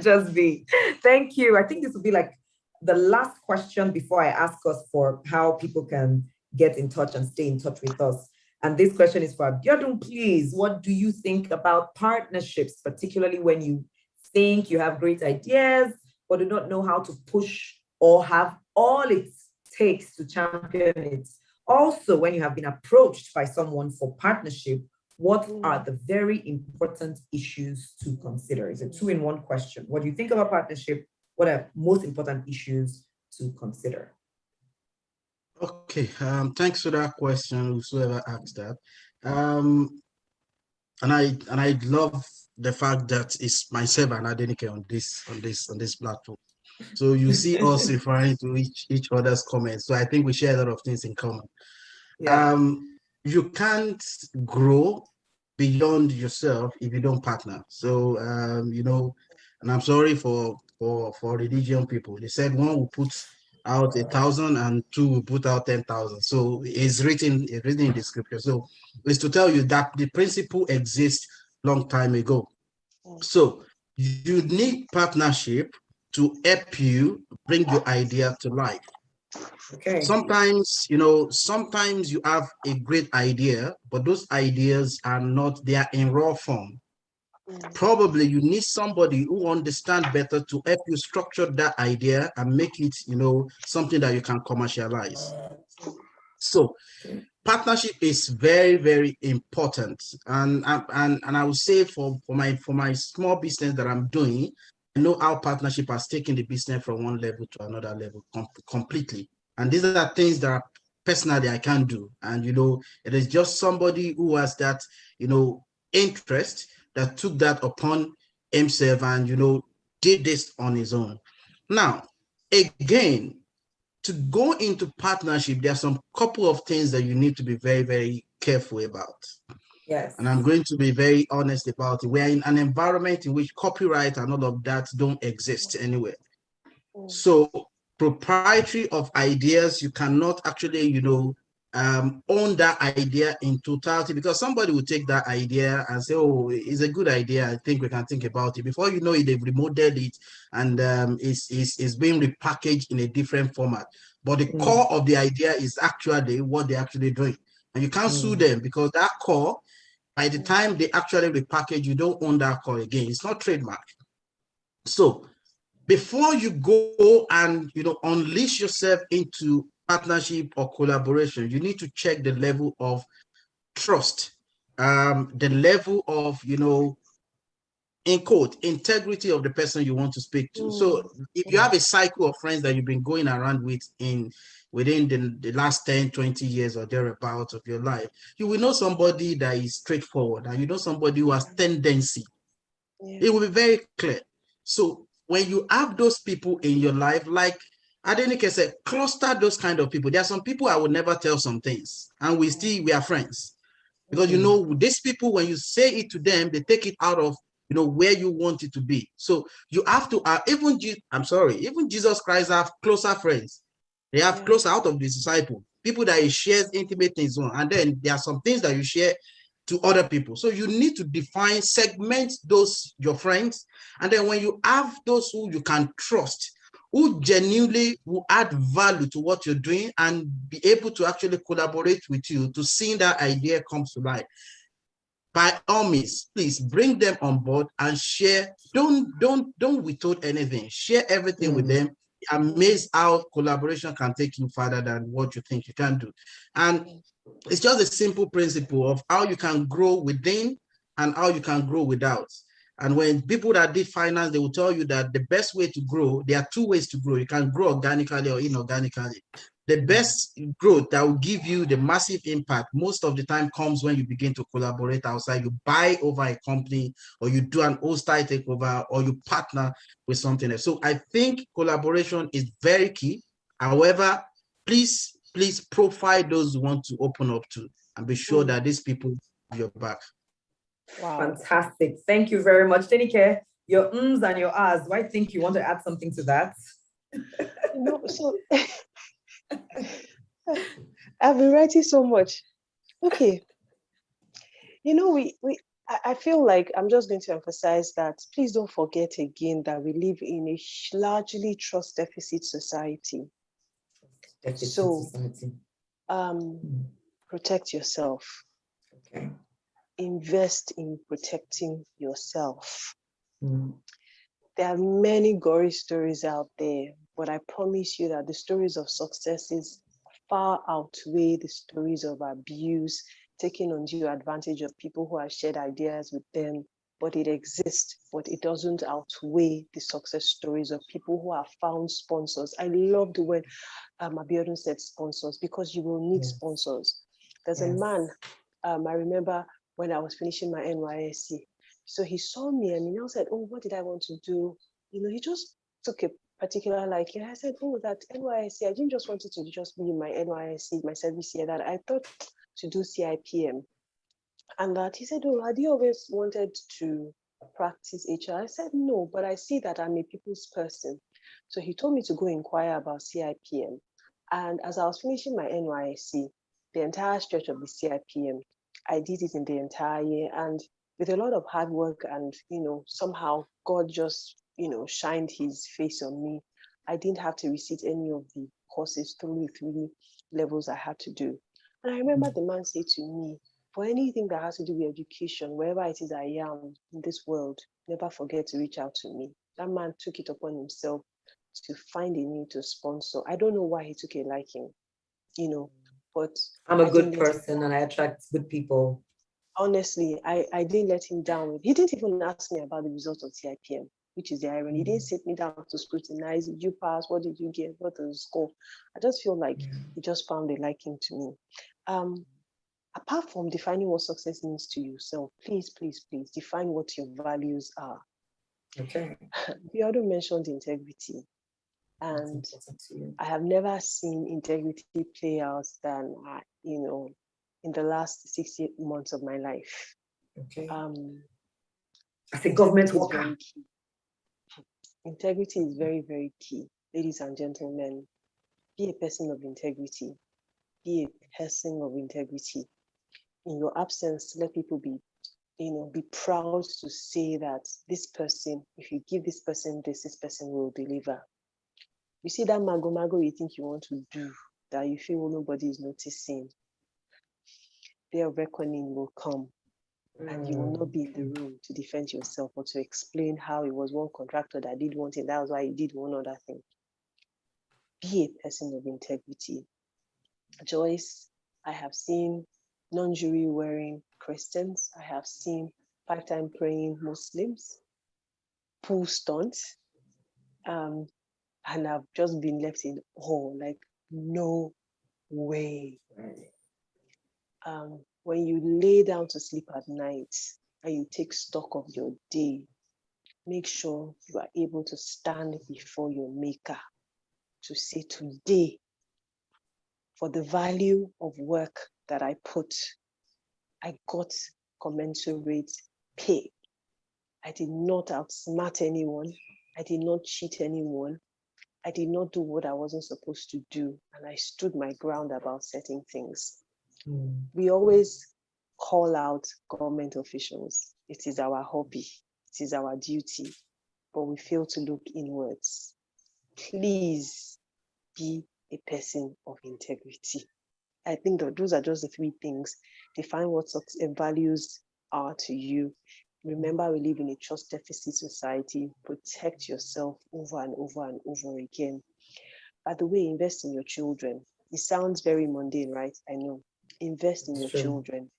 Just be. Thank you. I think this will be like the last question before I ask us for how people can get in touch and stay in touch with us. And this question is for Abiodun, please. What do you think about partnerships, particularly when you think you have great ideas, but do not know how to push or have all it takes to champion it? Also, when you have been approached by someone for partnership, what are the very important issues to consider? It's a two-in-one question. What do you think about partnership? What are most important issues to consider? Okay, thanks for that question, whoever asked that. And I love the fact that it's myself and Adenike on this platform. So you see us referring to each other's comments. So I think we share a lot of things in common. Yeah. You can't grow beyond yourself if you don't partner. So you know, and I'm sorry for religion people. They said one will put out 1,000 and two will put out 10,000. So it's written in the scripture. So it's to tell you that the principle exists long time ago. So you need partnership to help you bring your idea to life. Okay. Sometimes, you know, sometimes you have a great idea, but those ideas are not, they are in raw form. Probably you need somebody who understands better to help you structure that idea and make it, you know, something that you can commercialize. So partnership is very, very important. And I would say for my small business that I'm doing, I know how partnership has taken the business from one level to another level completely. And these are things that personally I can't do. And, you know, it is just somebody who has that, you know, interest that took that upon himself and, you know, did this on his own. Now, again, to go into partnership, there are some couple of things that you need to be very, very careful about. Yes. And I'm going to be very honest about it. We're in an environment in which copyright and all of that don't exist anywhere. So proprietary of ideas, you cannot actually, you know, own that idea in totality, because somebody will take that idea and say, oh, it's a good idea, I think we can think about it. Before you know it, they've remodeled it and it's being repackaged in a different format. But the core of the idea is actually what they're actually doing. And you can't sue them because that core, by the time they actually repackage, you don't own that core again. It's not trademark. So before you go and, you know, unleash yourself into partnership or collaboration, you need to check the level of trust, the level of, you know, in quote, integrity of the person you want to speak to. So if you have a cycle of friends that you've been going around with within the last 10, 20 years or thereabouts of your life, you will know somebody that is straightforward and you know somebody who has tendency. It will be very clear. So when you have those people in your life, like Adenike said, cluster those kind of people. There are some people I would never tell some things, and we are friends. Because you know, these people, when you say it to them, they take it out of, you know, where you want it to be. So you have to even Jesus Christ have closer friends. They have closer out of the disciple. people that you share intimate things on, and then there are some things that you share to other people. So you need to define, segment those your friends, and then when you have those who you can trust, who genuinely will add value to what you're doing and be able to actually collaborate with you to see that idea comes to life, by all means, please bring them on board and share. Don't withhold anything. Share everything with them. Amazed how collaboration can take you further than what you think you can do. And it's just a simple principle of how you can grow within and how you can grow without. And when people that did finance, they will tell you that the best way to grow, there are two ways to grow. You can grow organically or inorganically. The best growth that will give you the massive impact most of the time comes when you begin to collaborate outside. You buy over a company, or you do an hostile takeover, or you partner with something else. So I think collaboration is very key. However, please profile those you want to open up to and be sure that these people have your back. Wow. Fantastic. Thank you very much. Denike, your ums and your ahs, do I think you want to add something to that? So I've been writing so much. Okay. I feel like I'm just going to emphasize that please don't forget again that we live in a largely trust deficit society. Protect yourself. Okay. Invest in protecting yourself. There are many gory stories out there, but I promise you that the stories of successes far outweigh the stories of abuse, taking undue advantage of people who have shared ideas with them. But it exists, but it doesn't outweigh the success stories of people who have found sponsors. I love the way Abiodun said sponsors, because you will need sponsors. There's a man, I remember when I was finishing my NYSC. So he saw me and he now said, oh, what did I want to do? He just took a particular liking. I said, oh, that NYSC, I didn't just want it to just be my NYSC, my service year, that I thought to do CIPM. And that he said, oh, had you always wanted to practice HR? I said, no, but I see that I'm a people's person. So he told me to go inquire about CIPM. And as I was finishing my NYSC, the entire stretch of the CIPM, I did it in the entire year. And with a lot of hard work and, somehow God just, shined his face on me. I didn't have to resit any of the courses through the 3 levels I had to do. And I remember the man said to me, for anything that has to do with education, wherever it is I am in this world, never forget to reach out to me. That man took it upon himself to find a need to sponsor. I don't know why he took a liking, but I'm a good person and I attract good people. Honestly, I didn't let him down. He didn't even ask me about the results of CIPM, which is the irony. He didn't sit me down to scrutinize. Did you pass? What did you get? What was the score? I just feel like he just found a liking to me. Apart from defining what success means to yourself, please define what your values are. Okay. You also mentioned integrity. And I have never seen integrity play out than, in the last 68 months of my life. Okay. As a government worker. Integrity is very, very key. Ladies and gentlemen, be a person of integrity. Be a person of integrity. In your absence, let people be proud to say that this person, if you give this person this person will deliver. You see that mago you think you want to do, that you feel nobody is noticing, their reckoning will come. And you will not be in the room to defend yourself or to explain how it was one contractor that did one thing, that was why he did one other thing. Be a person of integrity. Joyce, I have seen non-jury wearing Christians. I have seen 5-time praying Muslims pull stunts. And I've just been left in awe, like, no way. When you lay down to sleep at night and you take stock of your day, make sure you are able to stand before your maker to say, today, for the value of work that I put, I got commensurate pay. I did not outsmart anyone. I did not cheat anyone. I did not do what I wasn't supposed to do, and I stood my ground about certain things. We always call out government officials. It is our hobby, it is our duty, but we fail to look inwards. Please be a person of integrity. I think that those are just the three things. Define what values are to you. Remember, we live in a trust deficit society. Protect yourself over and over and over again. By the way, invest in your children. It sounds very mundane, right? I know. Invest in your children.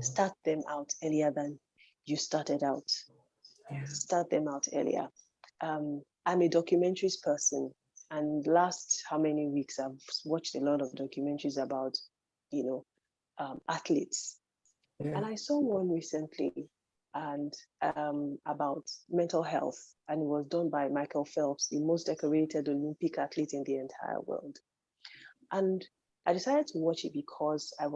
Start them out earlier than you started out. Start them out earlier. I'm a documentaries person, and last how many weeks I've watched a lot of documentaries about, athletes. And I saw one recently and about mental health, and it was done by Michael Phelps, the most decorated Olympic athlete in the entire world. And I decided to watch it because I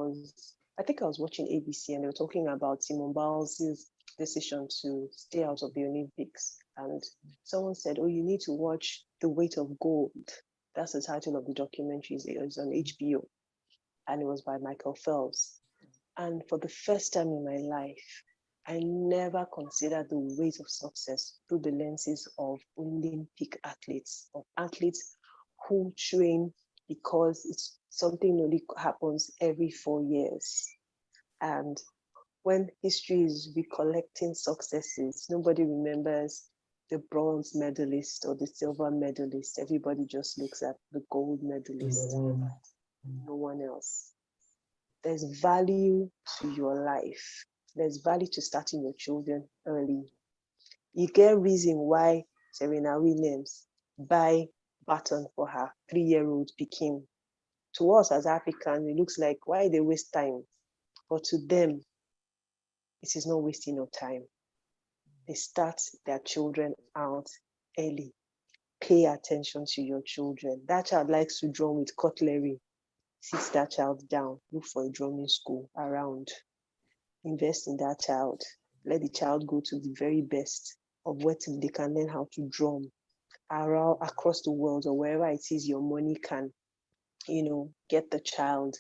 think I was watching ABC, and they were talking about Simone Biles' decision to stay out of the Olympics. And someone said, oh, you need to watch The Weight of Gold. That's the title of the documentary. It's on HBO. And it was by Michael Phelps. And for the first time in my life, I never considered the weight of success through the lenses of Olympic athletes, of athletes who train because it's something only happens every 4 years. And when history is recollecting successes, nobody remembers the bronze medalist or the silver medalist. Everybody just looks at the gold medalist. No one else. There's value to your life. There's value to starting your children early. You get reason why Serena Williams buy baton for her 3-year-old Pekin. To us as Africans, it looks like, why they waste time? But to them, it is not wasting of time. They start their children out early. Pay attention to your children. That child likes to drum with cutlery. Sit that child down. Look for a drumming school around. Invest in that child. Let the child go to the very best of what they can learn how to drum around across the world, or wherever it is your money can, get the child.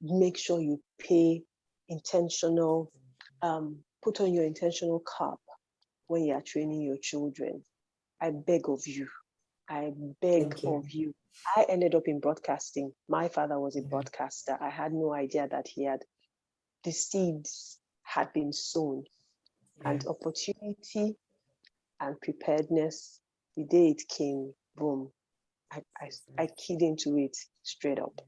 Make sure you pay intentional, put on your intentional cap when you are training your children. I beg of you. I beg of you. I ended up in broadcasting. My father was a broadcaster. I had no idea that the seeds had been sown, and opportunity and preparedness, the day it came, boom, I keyed into it straight up.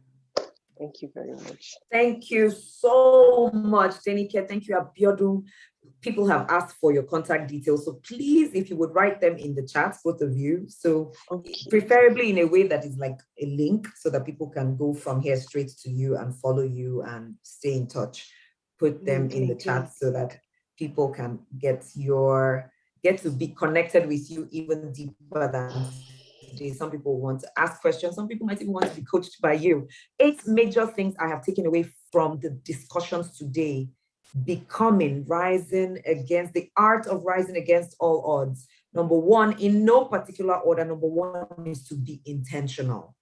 Thank you very much. Thank you so much, Denike. Thank you, Abiodun. People have asked for your contact details, so please, if you would write them in the chat, both of you. So preferably in a way that is like a link, so that people can go from here straight to you and follow you and stay in touch. Put them in the chat so that people can get to be connected with you even deeper than today. Some people want to ask questions. Some people might even want to be coached by you. 8 major things I have taken away from the discussions today. Rising against the art of rising against all odds. Number 1, in no particular order, number 1 is to be intentional.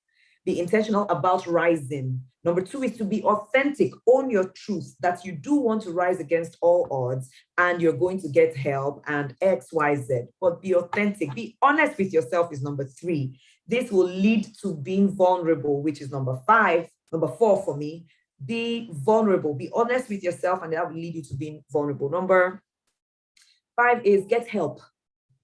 Be intentional about rising. Number 2 is to be authentic. Own your truth that you do want to rise against all odds and you're going to get help and X, Y, Z. But be authentic. Be honest with yourself is number 3. This will lead to being vulnerable, which is number 4 for me. Be vulnerable. Be honest with yourself, and that will lead you to being vulnerable. Number 5 is get help.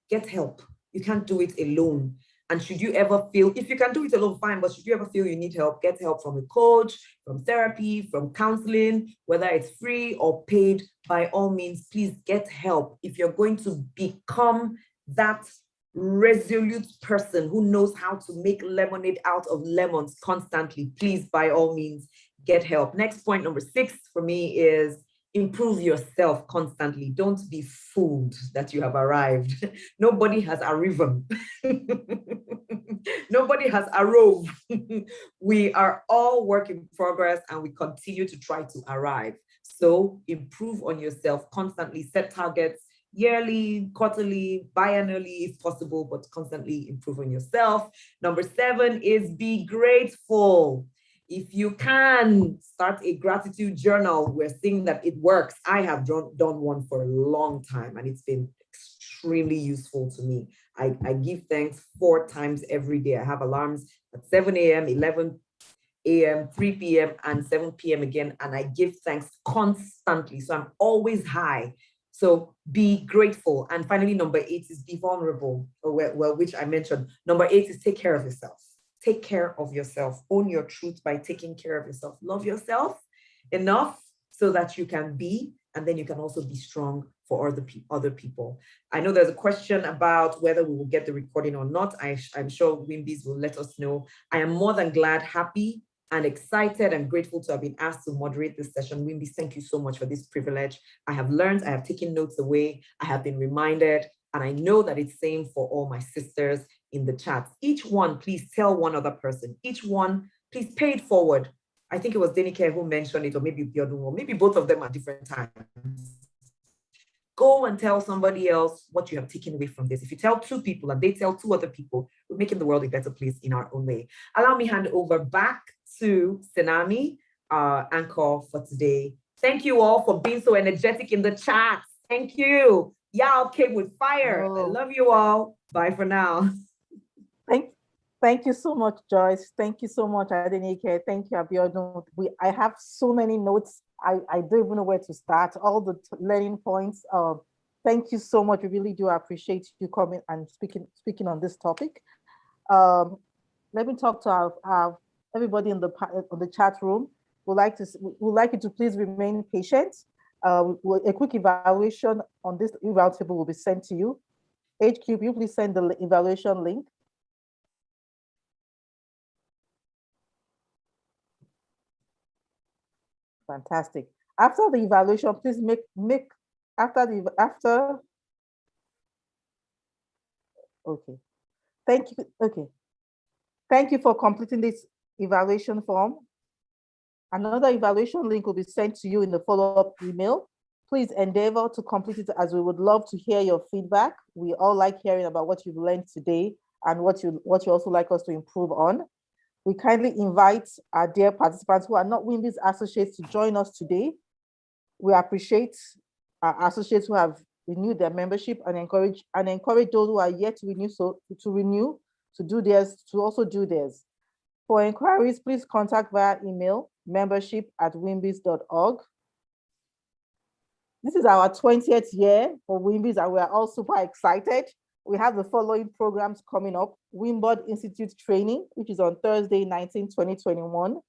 Get help. You can't do it alone. And should you ever feel, if you can do it alone, fine, but should you ever feel you need help, get help from a coach, from therapy, from counseling, whether it's free or paid, by all means, please get help. If you're going to become that resolute person who knows how to make lemonade out of lemons constantly, please, by all means, get help. Next point, number 6 for me is improve yourself constantly. Don't be fooled that you have arrived. Nobody has arriven. Nobody has arrived. We are all work in progress and we continue to try to arrive. So improve on yourself constantly, set targets, yearly, quarterly, biannually, if possible, but constantly improve on yourself. Number 7 is be grateful. If you can start a gratitude journal, we're seeing that it works. I have done one for a long time, and it's been extremely useful to me. I give thanks 4 times every day. I have alarms at 7 a.m., 11 a.m., 3 p.m., and 7 p.m. again, and I give thanks constantly. So I'm always high. So be grateful. And finally, number 8 is be vulnerable, which I mentioned. Number 8 is take care of yourself. Take care of yourself. Own your truth by taking care of yourself. Love yourself enough so that you can be, and then you can also be strong for other people. I know there's a question about whether we will get the recording or not. I'm sure WIMBIZ will let us know. I am more than glad, happy, and excited and grateful to have been asked to moderate this session. WIMBIZ, thank you so much for this privilege. I have learned, I have taken notes away, I have been reminded, and I know that it's same for all my sisters in the chat. Each one, please tell one other person. Each one, please pay it forward. I think it was Denike who mentioned it, or maybe Biodun, or maybe both of them at different times. Go and tell somebody else what you have taken away from this. If you tell 2 people and they tell 2 other people, we're making the world a better place in our own way. Allow me hand over back to Senami, our anchor for today. Thank you all for being so energetic in the chat. Thank you. Y'all came with fire. I love you all. Bye for now. Thank you so much, Joyce. Thank you so much, Adenike. Thank you, Abiodun. I have so many notes. I don't even know where to start. All the learning points. Thank you so much. We really do appreciate you coming and speaking on this topic. Let me talk to our everybody in the chat room. We'd like you to please remain patient. A quick evaluation on this e-Roundtable will be sent to you. HQ, you please send the evaluation link. Fantastic. After the evaluation, please okay. Thank you. Okay. Thank you for completing this evaluation form. Another evaluation link will be sent to you in the follow-up email. Please endeavor to complete it, as we would love to hear your feedback. We all like hearing about what you've learned today and what you also like us to improve on. We kindly invite our dear participants who are not WIMBIZ associates to join us today. We appreciate our associates who have renewed their membership and encourage those who are yet to renew to also do theirs. For inquiries, please contact via email membership@wimbiz.org. This is our 20th year for WIMBIZ, and we are all super excited. We have the following programs coming up: WIMBOD Institute Training, which is on Thursday, 19, 2021.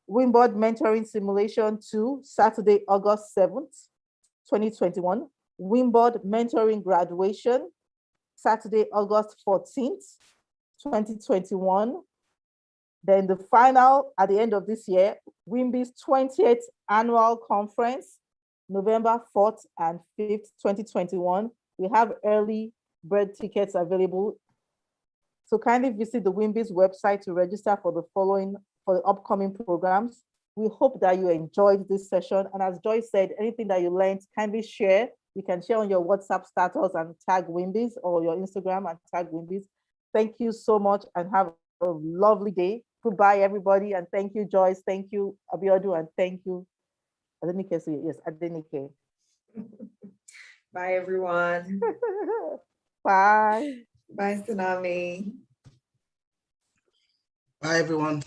WIMBOD Mentoring Simulation 2, Saturday, August 7th, 2021. WIMBOD Mentoring Graduation, Saturday, August 14th, 2021. Then the final, at the end of this year, WIMBIZ 20th Annual Conference, November 4th and 5th, 2021. We have early bird tickets available. So kindly visit the WIMBIZ website to register for the upcoming programs. We hope that you enjoyed this session. And as Joy said, anything that you learned, kindly share. You can share on your WhatsApp status and tag WIMBIZ, or your Instagram and tag WIMBIZ. Thank you so much and have a lovely day. Goodbye, everybody. And thank you, Joyce. Thank you, Abiodun. And thank you, Adenike. Yes, Adenike. Bye, everyone. Bye. Bye, Tsunami. Bye, everyone.